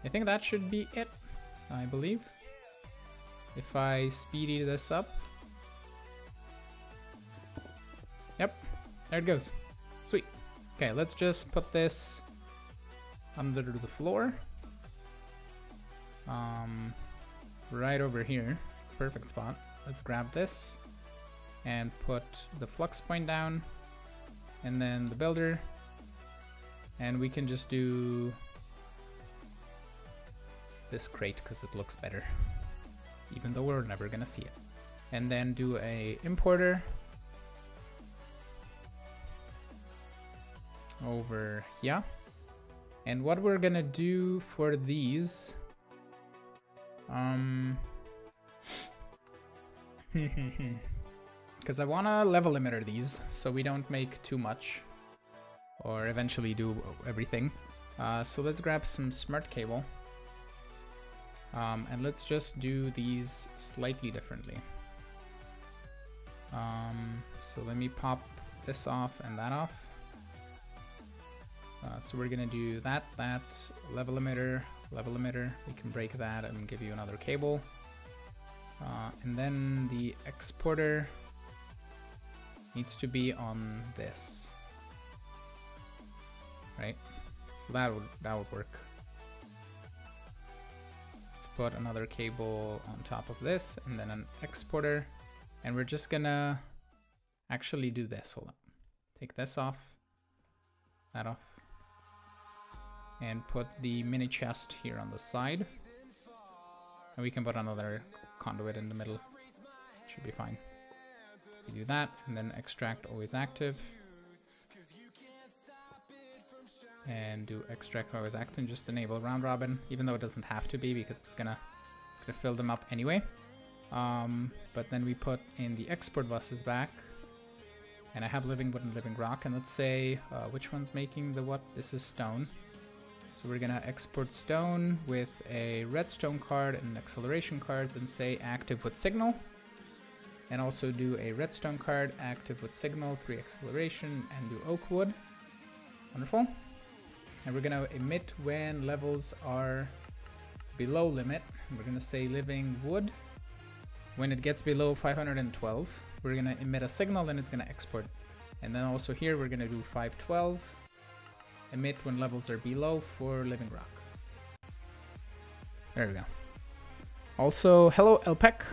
Speaker 1: I think that should be it, I believe. If I speedy this up. Yep, there it goes. Sweet. Okay, let's just put this under the floor. Right over here. It's the perfect spot. Let's grab this and put the flux point down. And then the builder. And we can just do this crate because it looks better, even though we're never gonna see it. And then do a importer over here. And what we're gonna do for these, because I wanna level limiter these so we don't make too much or eventually do everything. So let's grab some smart cable. And let's just do these slightly differently. So let me pop this off and that off. So we're gonna do that, level emitter. We can break that and give you another cable. And then the exporter needs to be on this, right? So that would work. Put another cable on top of this and then an exporter, and we're just gonna actually do this. Hold up, take this off, that off, and put the mini chest here on the side, and we can put another conduit in the middle. Should be fine. We do that, and then extract always active, and do extract always active, just enable round robin, even though it doesn't have to be because it's gonna fill them up anyway. But then we put in the export buses back, and I have living wood and living rock, and let's say which one's making the what? This is stone. So we're gonna export stone with a redstone card and an acceleration card, and say active with signal, and also do a redstone card active with signal, 3 acceleration, and do oak wood. Wonderful. And we're gonna emit when levels are below limit. We're gonna say living wood. When it gets below 512, we're gonna emit a signal, then it's gonna export. And then also here, we're gonna do 512, emit when levels are below for living rock. There we go. Also, hello Elpec.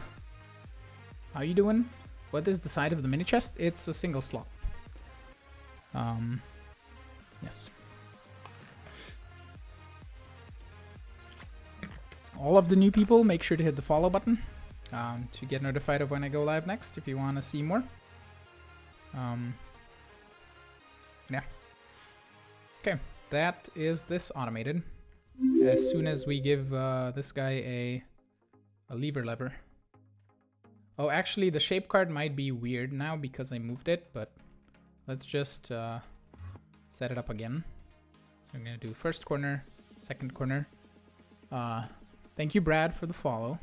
Speaker 1: How you doing? What is the side of the mini chest? It's a single slot. Yes. All of the new people, make sure to hit the follow button to get notified of when I go live next if you want to see more. Yeah. Okay, that is this automated. As soon as we give this guy a lever. Oh, actually, the shape card might be weird now because I moved it, but let's just set it up again. So I'm going to do first corner, second corner. Thank you, Brad, for the follow.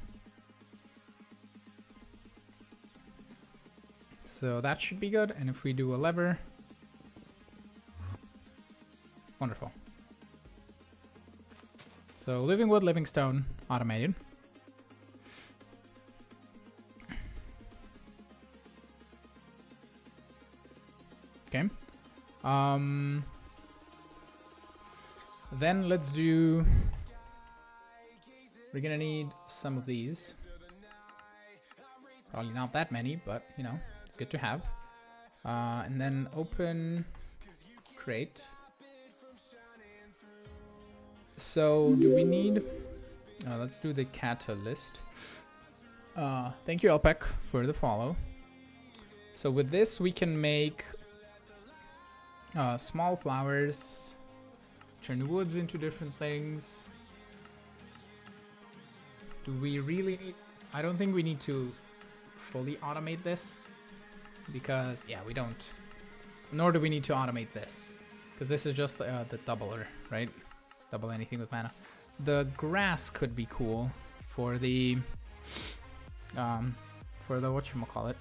Speaker 1: So that should be good. And if we do a lever, wonderful. So living wood, living stone, automated. Okay. Then let's do We're gonna need some of these. Probably not that many, but you know, it's good to have. And then open crate. So do we need... let's do the catalyst. Thank you, Alpec, for the follow. So with this, we can make small flowers, turn woods into different things. Do we really need... I don't think we need to fully automate this, because, yeah, we don't. Nor do we need to automate this, because this is just the doubler, right? Double anything with mana. The grass could be cool for the whatchamacallit.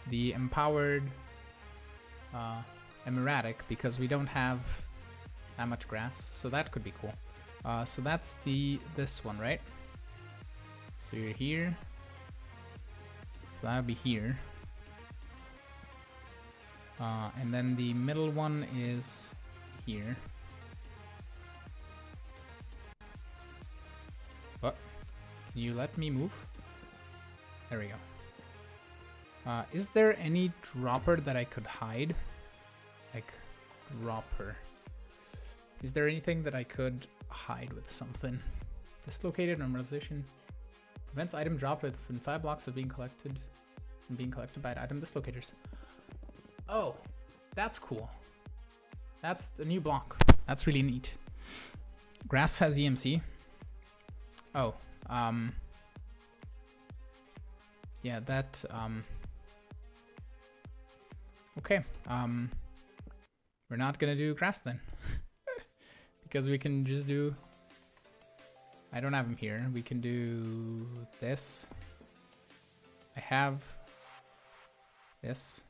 Speaker 1: The empowered emeratic, because we don't have that much grass, so that could be cool. So that's this one, right? So you're here. So that would be here. And then the middle one is here. What? Can you let me move? There we go. Is there any dropper that I could hide? Like, dropper. Is there anything that I could hide with something? Dislocated normalization. Prevents item drop within 5 blocks of being collected by item dislocators. Oh, that's cool. That's the new block. That's really neat. Grass has EMC. Oh, yeah, that, okay, we're not gonna do grass then. Because we can just do, I don't have him here. We can do this. I have this.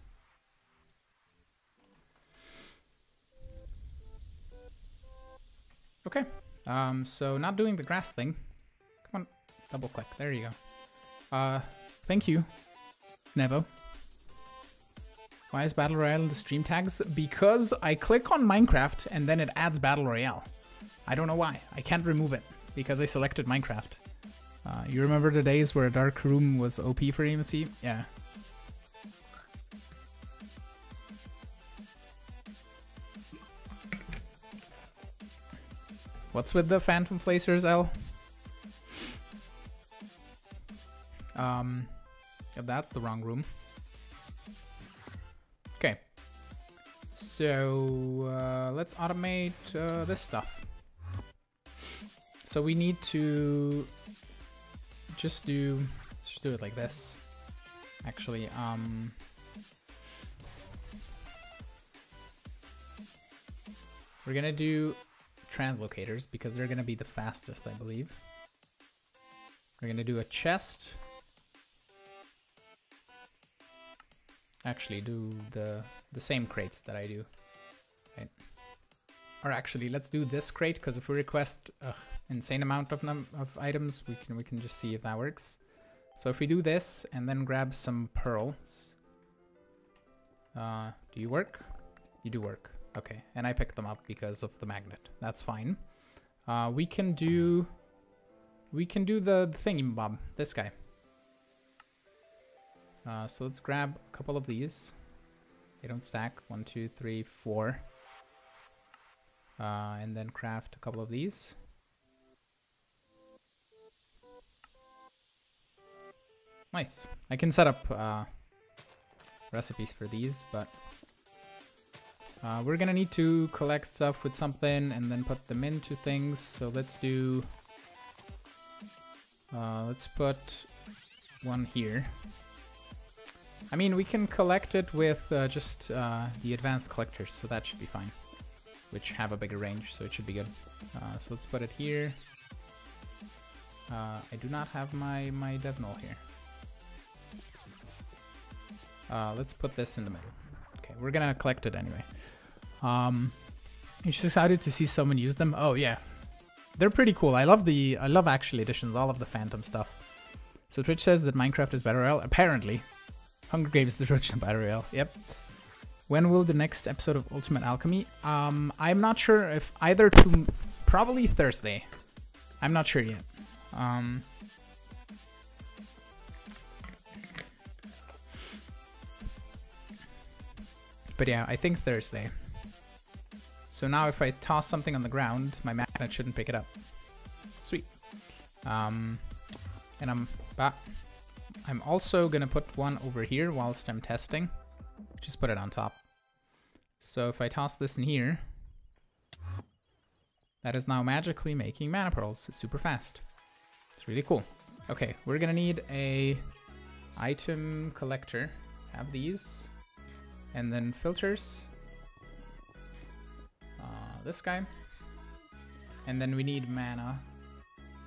Speaker 1: Okay, so not doing the grass thing. Come on, double click, there you go. Thank you, Nevo. Why is Battle Royale in the stream tags? Because I click on Minecraft and then it adds Battle Royale. I don't know why. I can't remove it because I selected Minecraft. You remember the days where a dark room was OP for EMC? Yeah. What's with the phantom placers, L? Yeah, that's the wrong room. Okay. So, let's automate this stuff. So we need to let's just do it like this. Actually, we're gonna do translocators because they're gonna be the fastest, I believe. We're gonna do a chest. Actually, do the same crates that I do. Right. Or actually, let's do this crate because if we request insane amount of items, we can just see if that works. So if we do this and then grab some pearls, do you work? You do work. Okay, and I picked them up because of the magnet. That's fine. We can do the thingy-bob, this guy. So let's grab a couple of these. They don't stack. 1, 2, 3, 4. And then craft a couple of these. Nice. I can set up recipes for these, but we're gonna need to collect stuff with something and then put them into things. So let's do. Let's put one here. I mean, we can collect it with just the advanced collectors, so that should be fine. Which have a bigger range, so it should be good. So let's put it here. I do not have my dev null here. Let's put this in the middle. Okay, we're gonna collect it anyway. I'm just excited to see someone use them. Oh yeah, they're pretty cool. I love actual editions, all of the Phantom stuff. So Twitch says that Minecraft is Battle Royale. Apparently, Hunger Games is the original Battle Royale. Yep. When will the next episode of Ultimate Alchemy? I'm not sure if either Probably Thursday. I'm not sure yet. But yeah, I think Thursday. So now if I toss something on the ground, my magnet shouldn't pick it up. Sweet. And I'm also gonna put one over here whilst I'm testing. Just put it on top. So if I toss this in here, that is now magically making mana pearls super fast. It's really cool. Okay, we're gonna need a item collector. Have these. And then filters. This guy. And then we need mana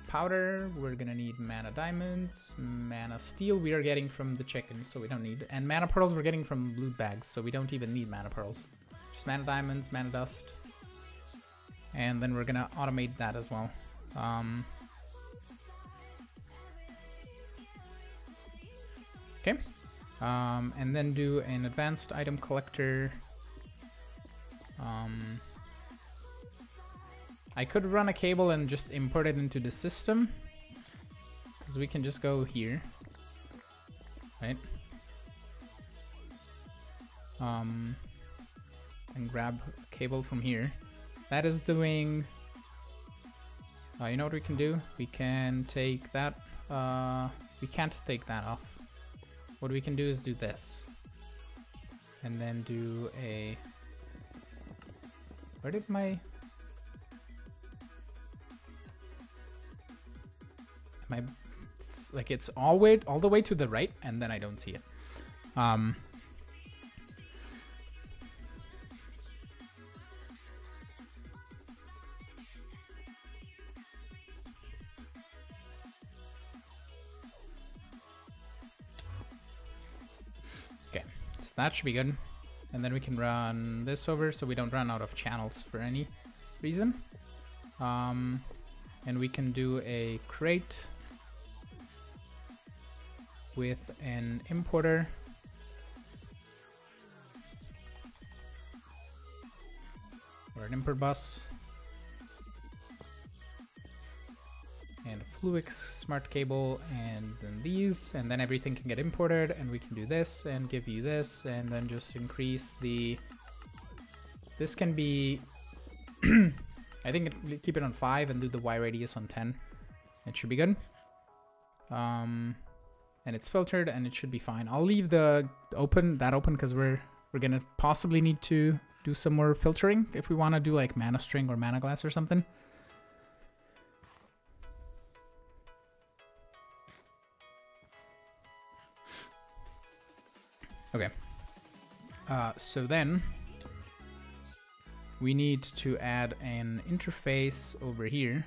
Speaker 1: powder. We're gonna need mana diamonds. Mana steel we are getting from the chicken, so we don't need. And mana pearls we're getting from loot bags, so we don't even need mana pearls. Just mana diamonds, mana dust. And then we're gonna automate that as well. Okay. And then do an advanced item collector. I could run a cable and just import it into the system, because we can just go here, right? And grab a cable from here. That is doing, you know what we can do? We can take that, we can't take that off. What we can do is do this. And then do a, where did my, it's like it's all the way to the right, and then I don't see it. Okay, so that should be good. And then we can run this over so we don't run out of channels for any reason. And we can do a crate with an importer. Or an import bus. And a Fluix smart cable, and then these, and then everything can get imported, and we can do this and give you this, and then just increase the, this can be I think keep it on 5 and do the Y radius on 10. It should be good. And it's filtered and it should be fine. I'll leave that open because we're gonna possibly need to do some more filtering if we want to do like mana string or mana glass or something. Okay. So then we need to add an interface over here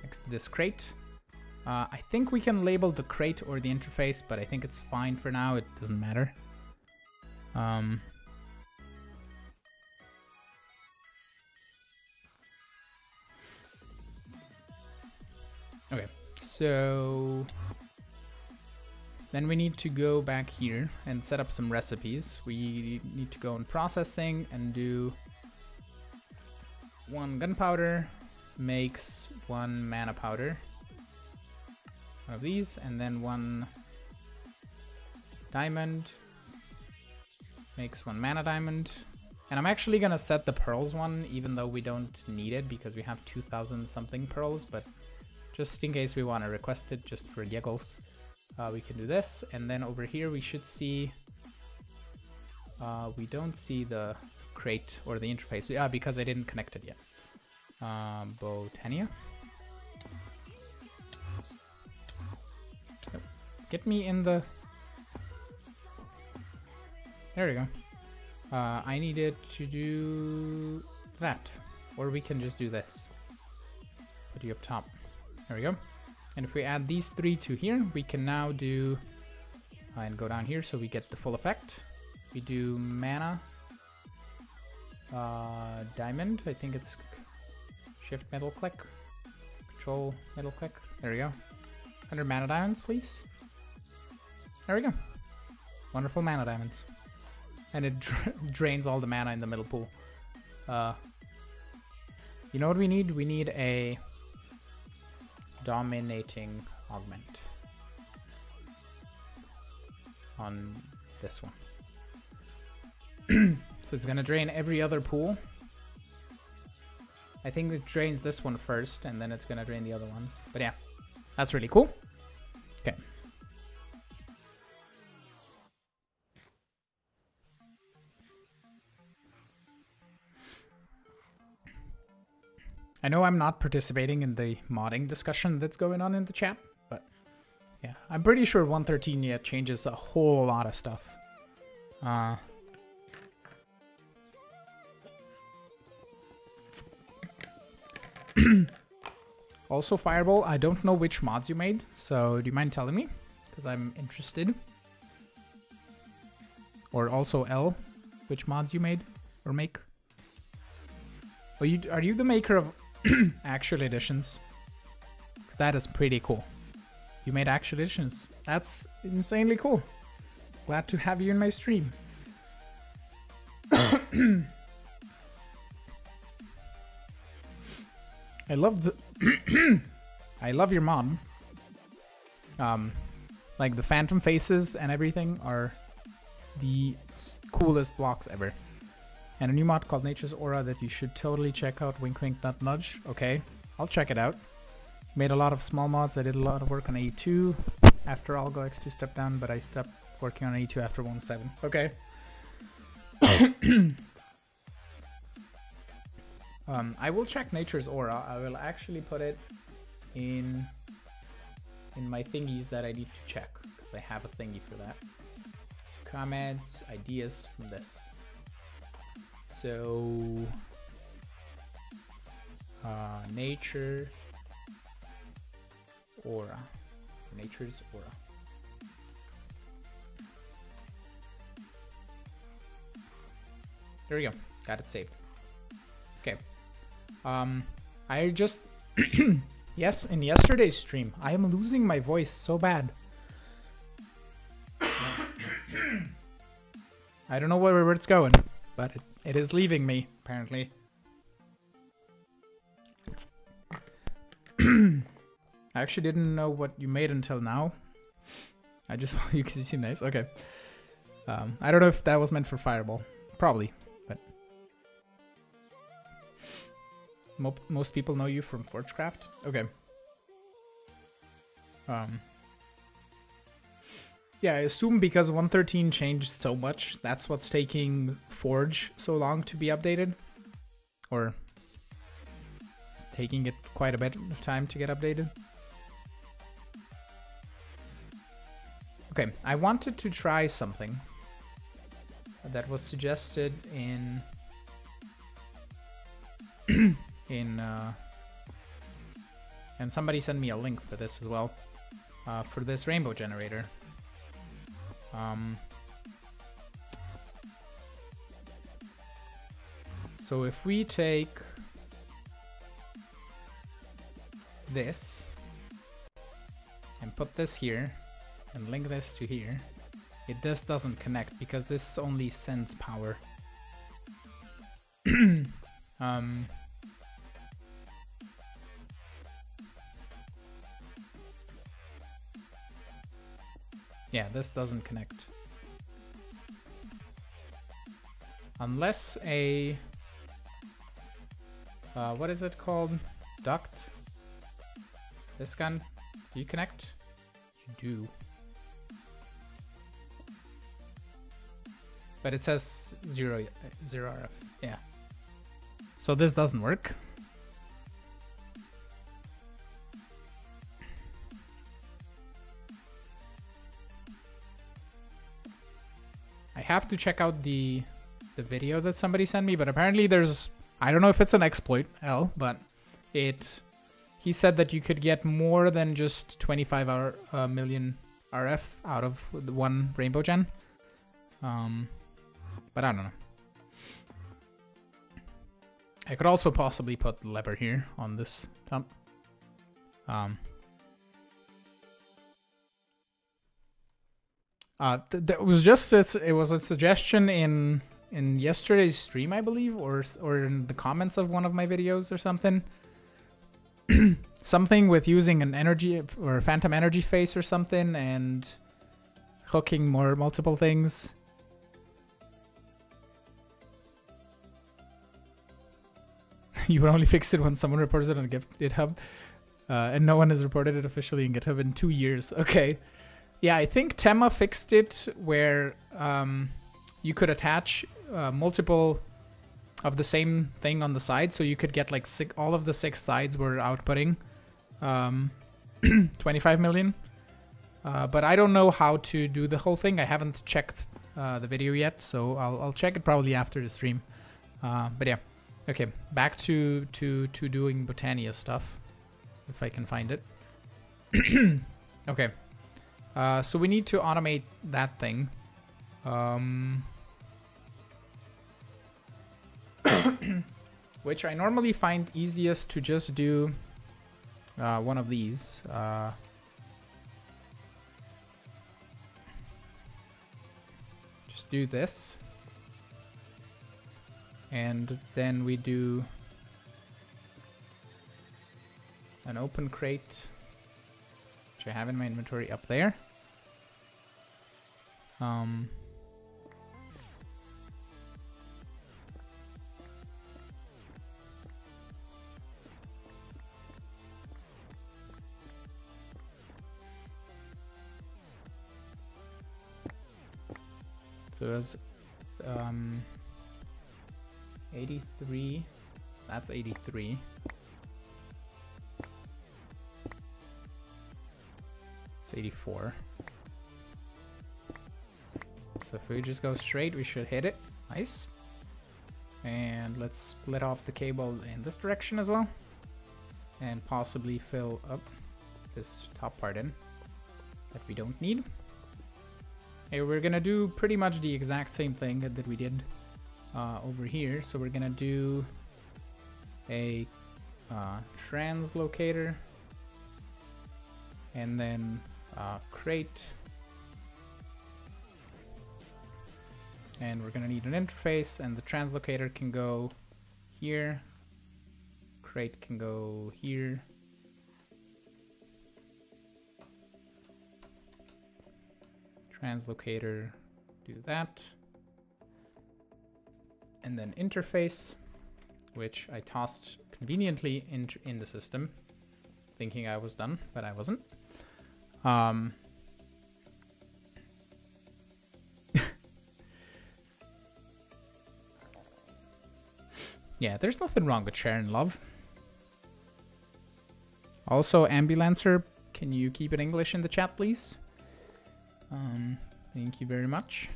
Speaker 1: next to this crate. I think we can label the crate or the interface, but I think it's fine for now. It doesn't matter. Okay, so then we need to go back here and set up some recipes. We need to go in processing and do 1 gunpowder makes 1 mana powder. One of these, and then 1 diamond makes 1 mana diamond. And I'm actually gonna set the pearls one, even though we don't need it because we have 2,000 something pearls, but just in case we want to request it just for giggles, we can do this. And then over here we should see, we don't see the crate or the interface, because I didn't connect it yet. Botania. Yep. Get me in the, there we go. I needed to do that, or we can just do this. Put you up top. There we go. And if we add these 3 to here, we can now do, and go down here so we get the full effect. We do mana, diamond, I think it's shift middle click, control middle click, there we go. 100 mana diamonds, please. There we go. Wonderful mana diamonds. And it drains all the mana in the middle pool. You know what we need? We need a dominating augment on this one. So it's gonna drain every other pool. I think it drains this one first, and then it's gonna drain the other ones. But yeah, that's really cool. Okay. I know I'm not participating in the modding discussion that's going on in the chat, but yeah, I'm pretty sure 1.13 yet changes a whole lot of stuff. Also, Fireball, I don't know which mods you made, so do you mind telling me? Because I'm interested. Or also L, which mods you made or make? Oh, are you the maker of actual editions? Because that is pretty cool. You made actual editions. That's insanely cool. Glad to have you in my stream. I love the I love your mod. Like the phantom faces and everything are the coolest blocks ever. And a new mod called Nature's Aura that you should totally check out. Wink wink nut nudge. Okay, I'll check it out. Made a lot of small mods. I did a lot of work on A2 after Algo X2 stepped down, but I stopped working on A2 after 1.7. Okay. I will check Nature's Aura. I will actually put it in my thingies that I need to check, because I have a thingy for that. So comments, ideas from this. So Nature Aura. Nature's Aura. There we go. Got it saved. Okay. I just yes, in yesterday's stream, I am losing my voice so bad. I don't know where it's going, but it is leaving me, apparently. I actually didn't know what you made until now. I just you seem nice. Okay. I don't know if that was meant for Fireball. Probably, but most people know you from Forgecraft. Okay. Yeah, I assume because 1.13 changed so much, that's what's taking Forge so long to be updated. Or it's taking it quite a bit of time to get updated. Okay, I wanted to try something that was suggested in and somebody sent me a link for this as well, for this rainbow generator. So if we take this and put this here and link this to here, this doesn't connect because this only sends power. Yeah, this doesn't connect. Unless a... what is it called? Duct? This gun? Do you connect? You do. But it says zero RF. Yeah. So this doesn't work. I have to check out the video that somebody sent me, but apparently there's, I don't know if it's an exploit, but he said that you could get more than just 25 million RF out of one rainbow gen. But I don't know. I could also possibly put the lever here on this top. That was just this. It was a suggestion in in yesterday's stream, I believe, or in the comments of one of my videos or something. Something with using an energy or a phantom energy face or something and hooking multiple things. You would only fix it when someone reports it on GitHub. And no one has reported it officially in GitHub in 2 years. Okay. Yeah, I think Tema fixed it where you could attach multiple of the same thing on the side. So you could get like all of the 6 sides were outputting 25 million. But I don't know how to do the whole thing. I haven't checked the video yet. So I'll check it probably after the stream. But yeah. Okay, back to doing Botania stuff, if I can find it. Okay, so we need to automate that thing. Which I normally find easiest to just do one of these. Just do this. And then we do an open crate, which I have in my inventory up there. So it's 83. That's 83. It's 84. So if we just go straight, we should hit it. Nice. And let's split off the cable in this direction as well. And possibly fill up this top part in that we don't need. Hey, we're gonna do pretty much the exact same thing that we did over here. So we're gonna do a translocator and then crate, and we're gonna need an interface, and the translocator can go here, crate can go here, translocator, do that. And then interface, which I tossed conveniently in the system, thinking I was done, but I wasn't. Yeah, there's nothing wrong with sharing love. Also, Ambulancer, can you keep it English in the chat, please? Thank you very much.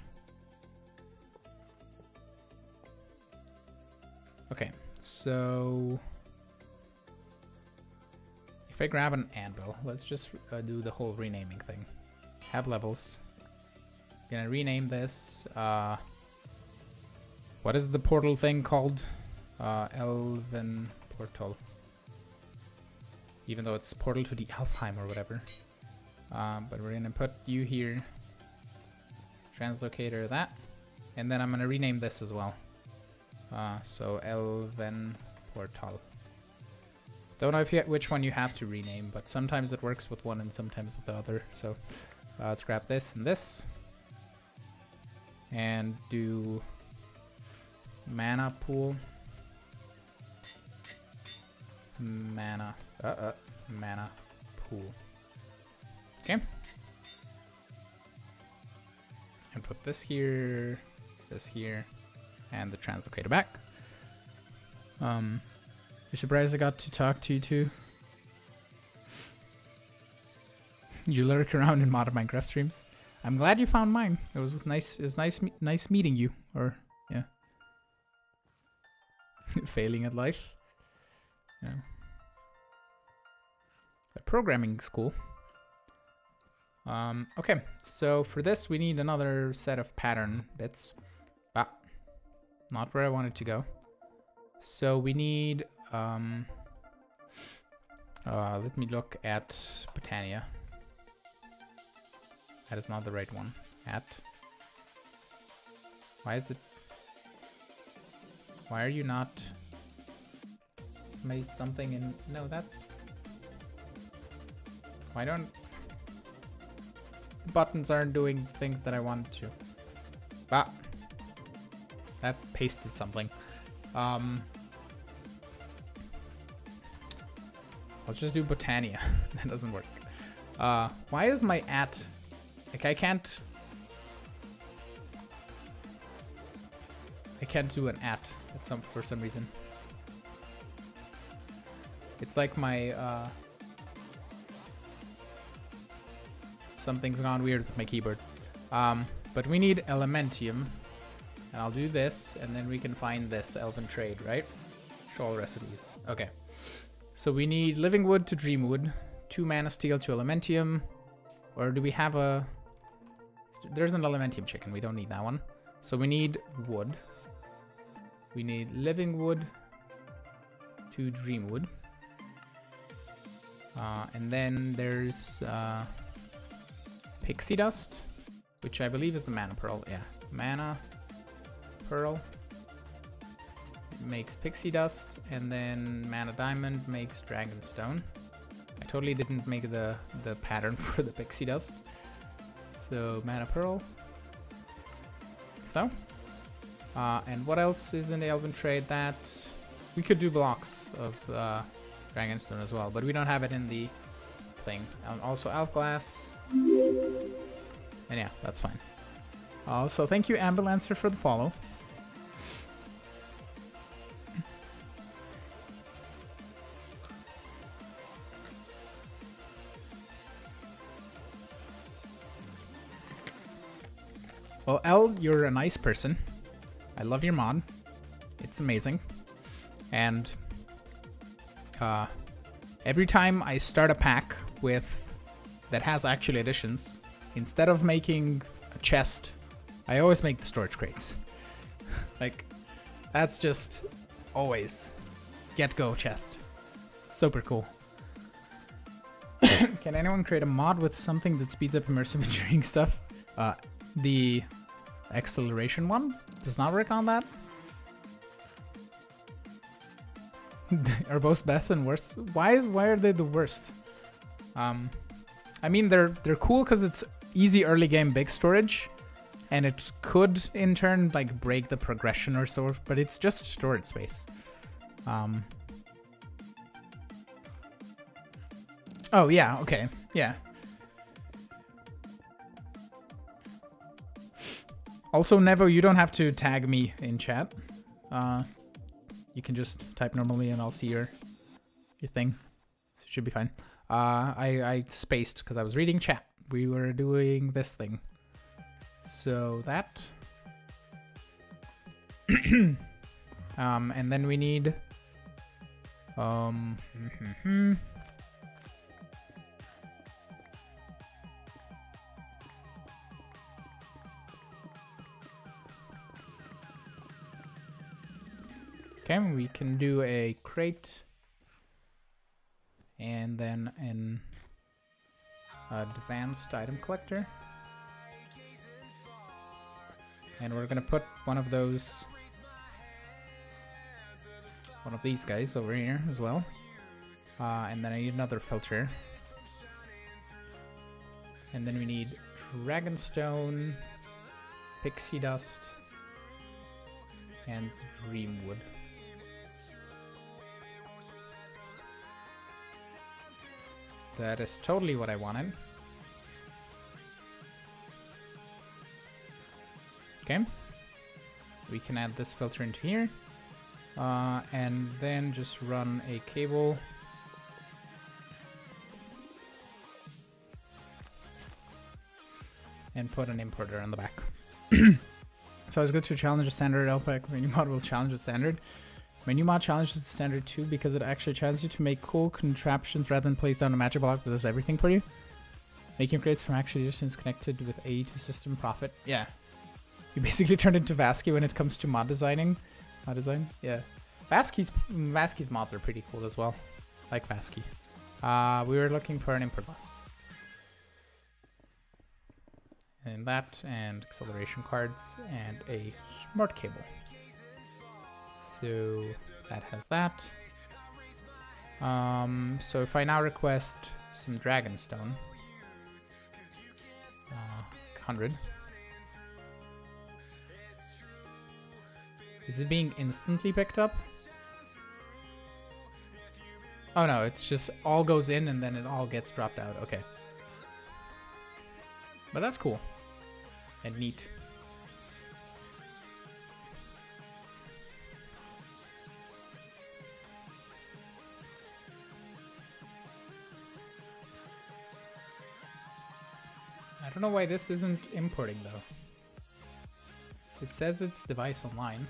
Speaker 1: Okay, so if I grab an anvil, let's just do the whole renaming thing. Have levels. Gonna rename this. What is the portal thing called? Elven Portal. Even though it's portal to the Alfheim or whatever. But we're gonna put you here. Translocator that. And then I'm gonna rename this as well. So Elven Portal. Don't know which one you have to rename, but sometimes it works with one and sometimes with the other. So let's grab this and this. And do mana pool. Mana pool. Okay. And put this here, and the translocator back. You're surprised I got to talk to you too? You lurk around in modded Minecraft streams. I'm glad you found mine. It was nice. It was nice meeting you. Or yeah, failing at life. Yeah. But programming is cool. Okay, so for this we need another set of pattern bits. Ah, not where I wanted to go. So we need let me look at Botania. That is not the right one. Why is it Why are you not made something in... No, that's... Why don't... Buttons aren't doing things that I wanted to. Ah! That pasted something. Let's just do Botania. That doesn't work. Why is my at... Like, I can't do an at for some reason. It's like my something's gone weird with my keyboard. But we need Elementium, and I'll do this, and then we can find this Elven Trade, right? Show all recipes. Okay. So we need Living Wood to Dreamwood, 2 Mana Steel to Elementium, or do we have a... There's an Elementium chicken, we don't need that one. So we need wood. We need Living Wood to Dreamwood. And then there's Pixie Dust, which I believe is the Mana Pearl. Yeah, Mana Pearl makes Pixie Dust, and then Mana Diamond makes Dragonstone. I totally didn't make the pattern for the Pixie Dust. So Mana Pearl. So. And what else is in the Elven Trade? That we could do blocks of Dragonstone as well, but we don't have it in the thing. Also Elf Glass. And yeah, that's fine. So thank you, Ambulancer, for the follow. Well, El, you're a nice person. I love your mod. It's amazing. And every time I start a pack that has actually additions, instead of making a chest, I always make the storage crates. Like, that's just always get-go chest. Super cool. Can anyone create a mod with something that speeds up immersive engineering stuff? The acceleration one does not work on that. Are both best and worst? Why are they the worst? I mean, they're cool because it's easy early game big storage, and it could in turn like break the progression or so, but it's just storage space. Oh yeah, okay, yeah. Also, Nevo, you don't have to tag me in chat. You can just type normally and I'll see your thing. It should be fine. I spaced because I was reading chat. We were doing this thing. So that. And then we need... Okay, we can do a crate and then an advanced item collector. And we're gonna put one of these guys over here as well. And then I need another filter. And then we need Dragonstone, Pixie Dust, and Dreamwood. That is totally what I wanted. Okay. We can add this filter into here. And then just run a cable. And put an importer on the back. So it's good to challenge a standard LPAC. Menu mod will challenge the standard. Menu mod challenges the standard too because it actually challenges you to make cool contraptions rather than place down a magic block that does everything for you. Making crates from actual distance connected with A to system profit. Yeah. You basically turned into Vasky when it comes to mod designing. Mod design? Yeah. Vasky's mods are pretty cool as well. I like Vasky. We were looking for an import bus. And that, and acceleration cards, and a smart cable. So that has that. So if I now request some dragonstone, 100. Is it being instantly picked up? Oh no, it's just all goes in and then it all gets dropped out. Okay. But that's cool. And neat. I don't know why this isn't importing though. It says it's device online.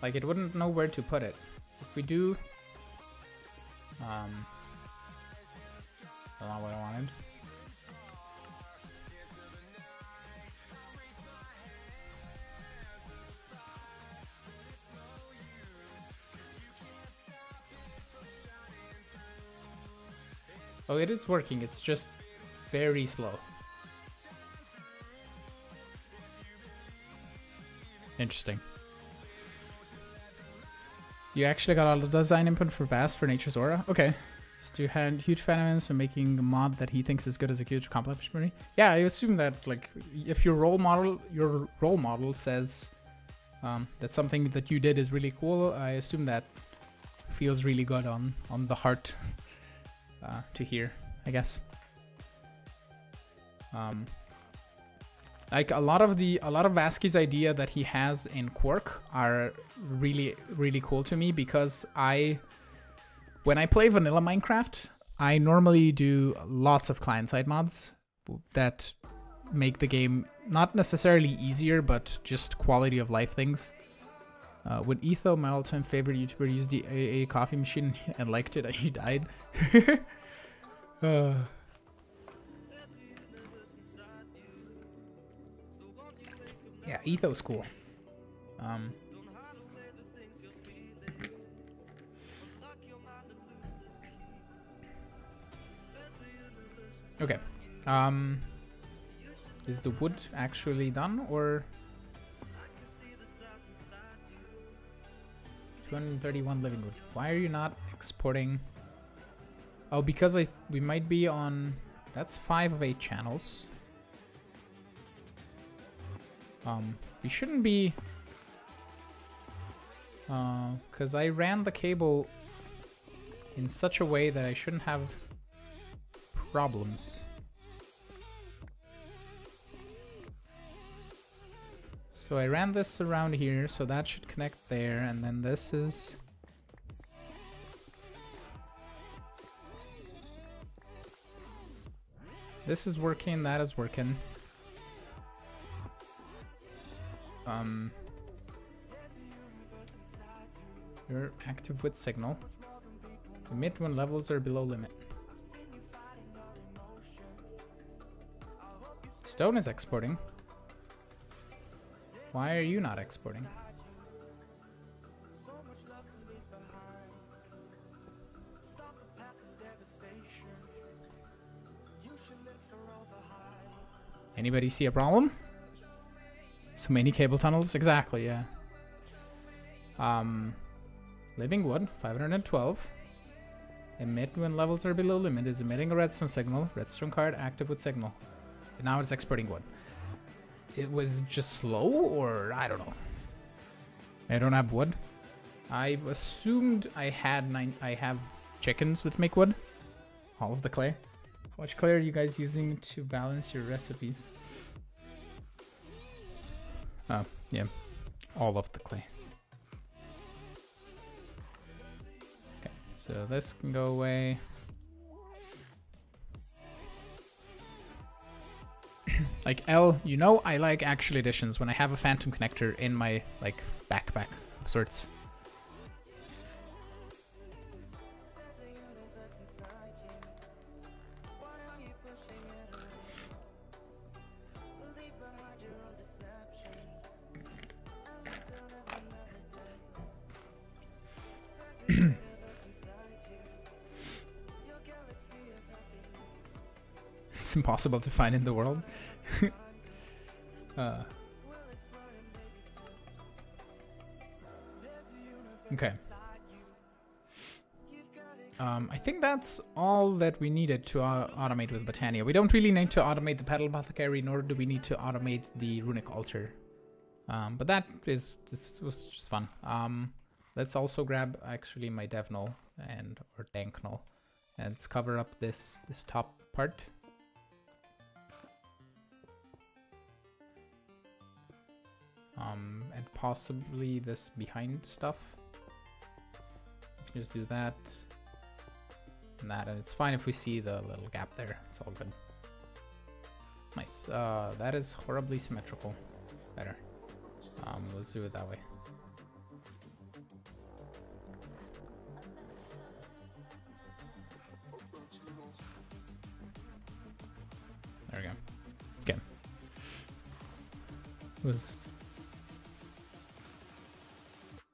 Speaker 1: Like it wouldn't know where to put it. If we do, that's not what I wanted. Oh, it is working. It's just very slow. Interesting. You actually got all the design input for Bass for Nature's Aura? Okay. Stu had huge fan of him, so making a mod that he thinks is good as a huge accomplishment for me. Yeah, I assume that like if your role model says that something that you did is really cool, I assume that feels really good on the heart to hear, I guess. Like a lot of Vasky's idea that he has in Quark are really cool to me, because when I play vanilla Minecraft, I normally do lots of client-side mods that make the game not necessarily easier, but just quality of life things. When Etho, my all-time favorite YouTuber, used the AA coffee machine and liked it, he died. Yeah, Etho's cool. Okay. Is the wood actually done, or 231 living wood? Why are you not exporting? Oh, because we might be on. That's 5 of 8 channels. We shouldn't be, because I ran the cable in such a way that I shouldn't have problems. So I ran this around here, so that should connect there, and then this is... This is working, that is working. Your active with signal. Emit when levels are below limit. Stone is exporting. Why are you not exporting? Anybody see a problem? So many cable tunnels? Exactly, yeah. Living wood, 512. Emit when levels are below limit is emitting a redstone signal. Redstone card active with signal. And now it's exporting wood. It was just slow, or I don't know. I don't have wood. I assumed I have chickens that make wood. All of the clay. How much clay are you guys using to balance your recipes? Yeah, all of the clay. Okay, so this can go away. Like L, you know I like actual additions when I have a phantom connector in my like backpack of sorts. almost impossible to find in the world. Okay. I think that's all that we needed to automate with Botania. We don't really need to automate the Petal Apothecary, nor do we need to automate the Runic Altar. But this was just fun. Let's also grab actually my dev null or dank null, and let's cover up this top part. And possibly this behind stuff. We can just do that. And that, and it's fine if we see the little gap there. It's all good. Nice. That is horribly symmetrical. Better. Let's do it that way. There we go. Okay.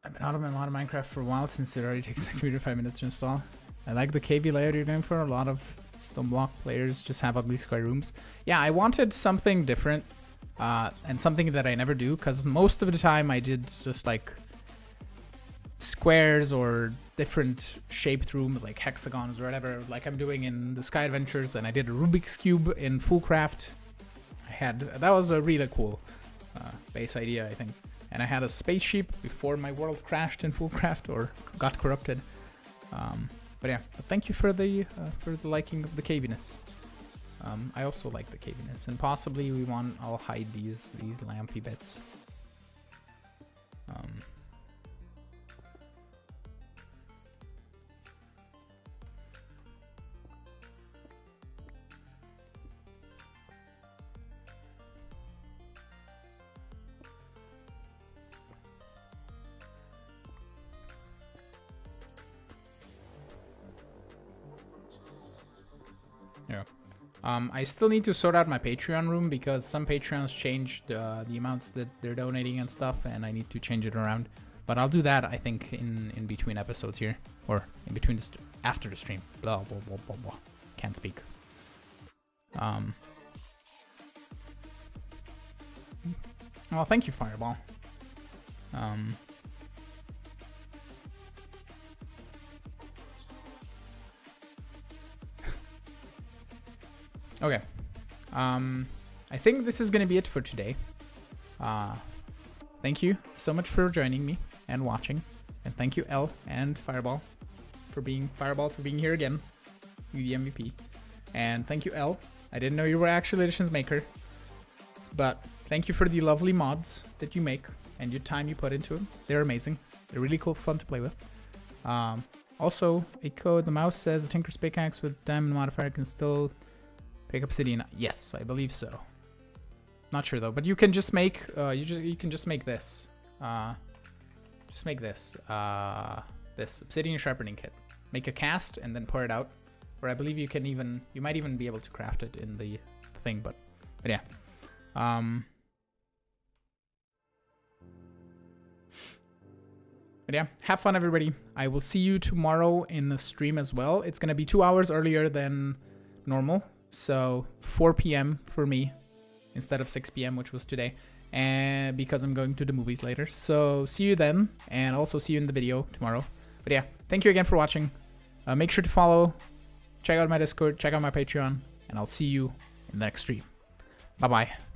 Speaker 1: I've been out of my mod of Minecraft for a while, since it already takes my computer 5 minutes to install. I like the KB layout you're doing for a lot of Stoneblock players just have ugly square rooms. Yeah, I wanted something different, and something that I never do, because most of the time I did just like squares or different shaped rooms like hexagons or whatever, like I'm doing in the Sky Adventures, and I did a Rubik's Cube in Fullcraft. That was a really cool base idea, I think. And I had a spaceship before my world crashed in Fullcraft or got corrupted. But yeah, thank you for the liking of the caviness. I also like the caviness, and possibly I'll hide these lampy bits. Yeah. I still need to sort out my Patreon room, because some Patreons changed the amounts that they're donating and stuff, and I need to change it around. But I'll do that, I think, in between episodes here, or in between after the stream. Blah blah blah blah blah. Can't speak. Well, thank you, Fireball. Okay. I think this is gonna be it for today. Thank you so much for joining me and watching, and thank you L and Fireball for being here again, you the MVP, and thank you L. I didn't know you were actual editions maker, but thank you for the lovely mods that you make and your time you put into them. They're amazing. They're really cool, fun to play with. Also, Echo the Mouse says a Tinker's pickaxe with diamond modifier can still pick obsidian. Yes, I believe so. Not sure though, but you can just make you can just make this. Just make this this obsidian sharpening kit. Make a cast and then pour it out. Or I believe you might even be able to craft it in the thing, but yeah. But yeah, have fun everybody. I will see you tomorrow in the stream as well. It's gonna be 2 hours earlier than normal. So 4 p.m. for me instead of 6 p.m. which was today, and because I'm going to the movies later. So see you then, and also see you in the video tomorrow. But yeah, thank you again for watching. Make sure to follow, check out my Discord, check out my Patreon, and I'll see you in the next stream. Bye bye.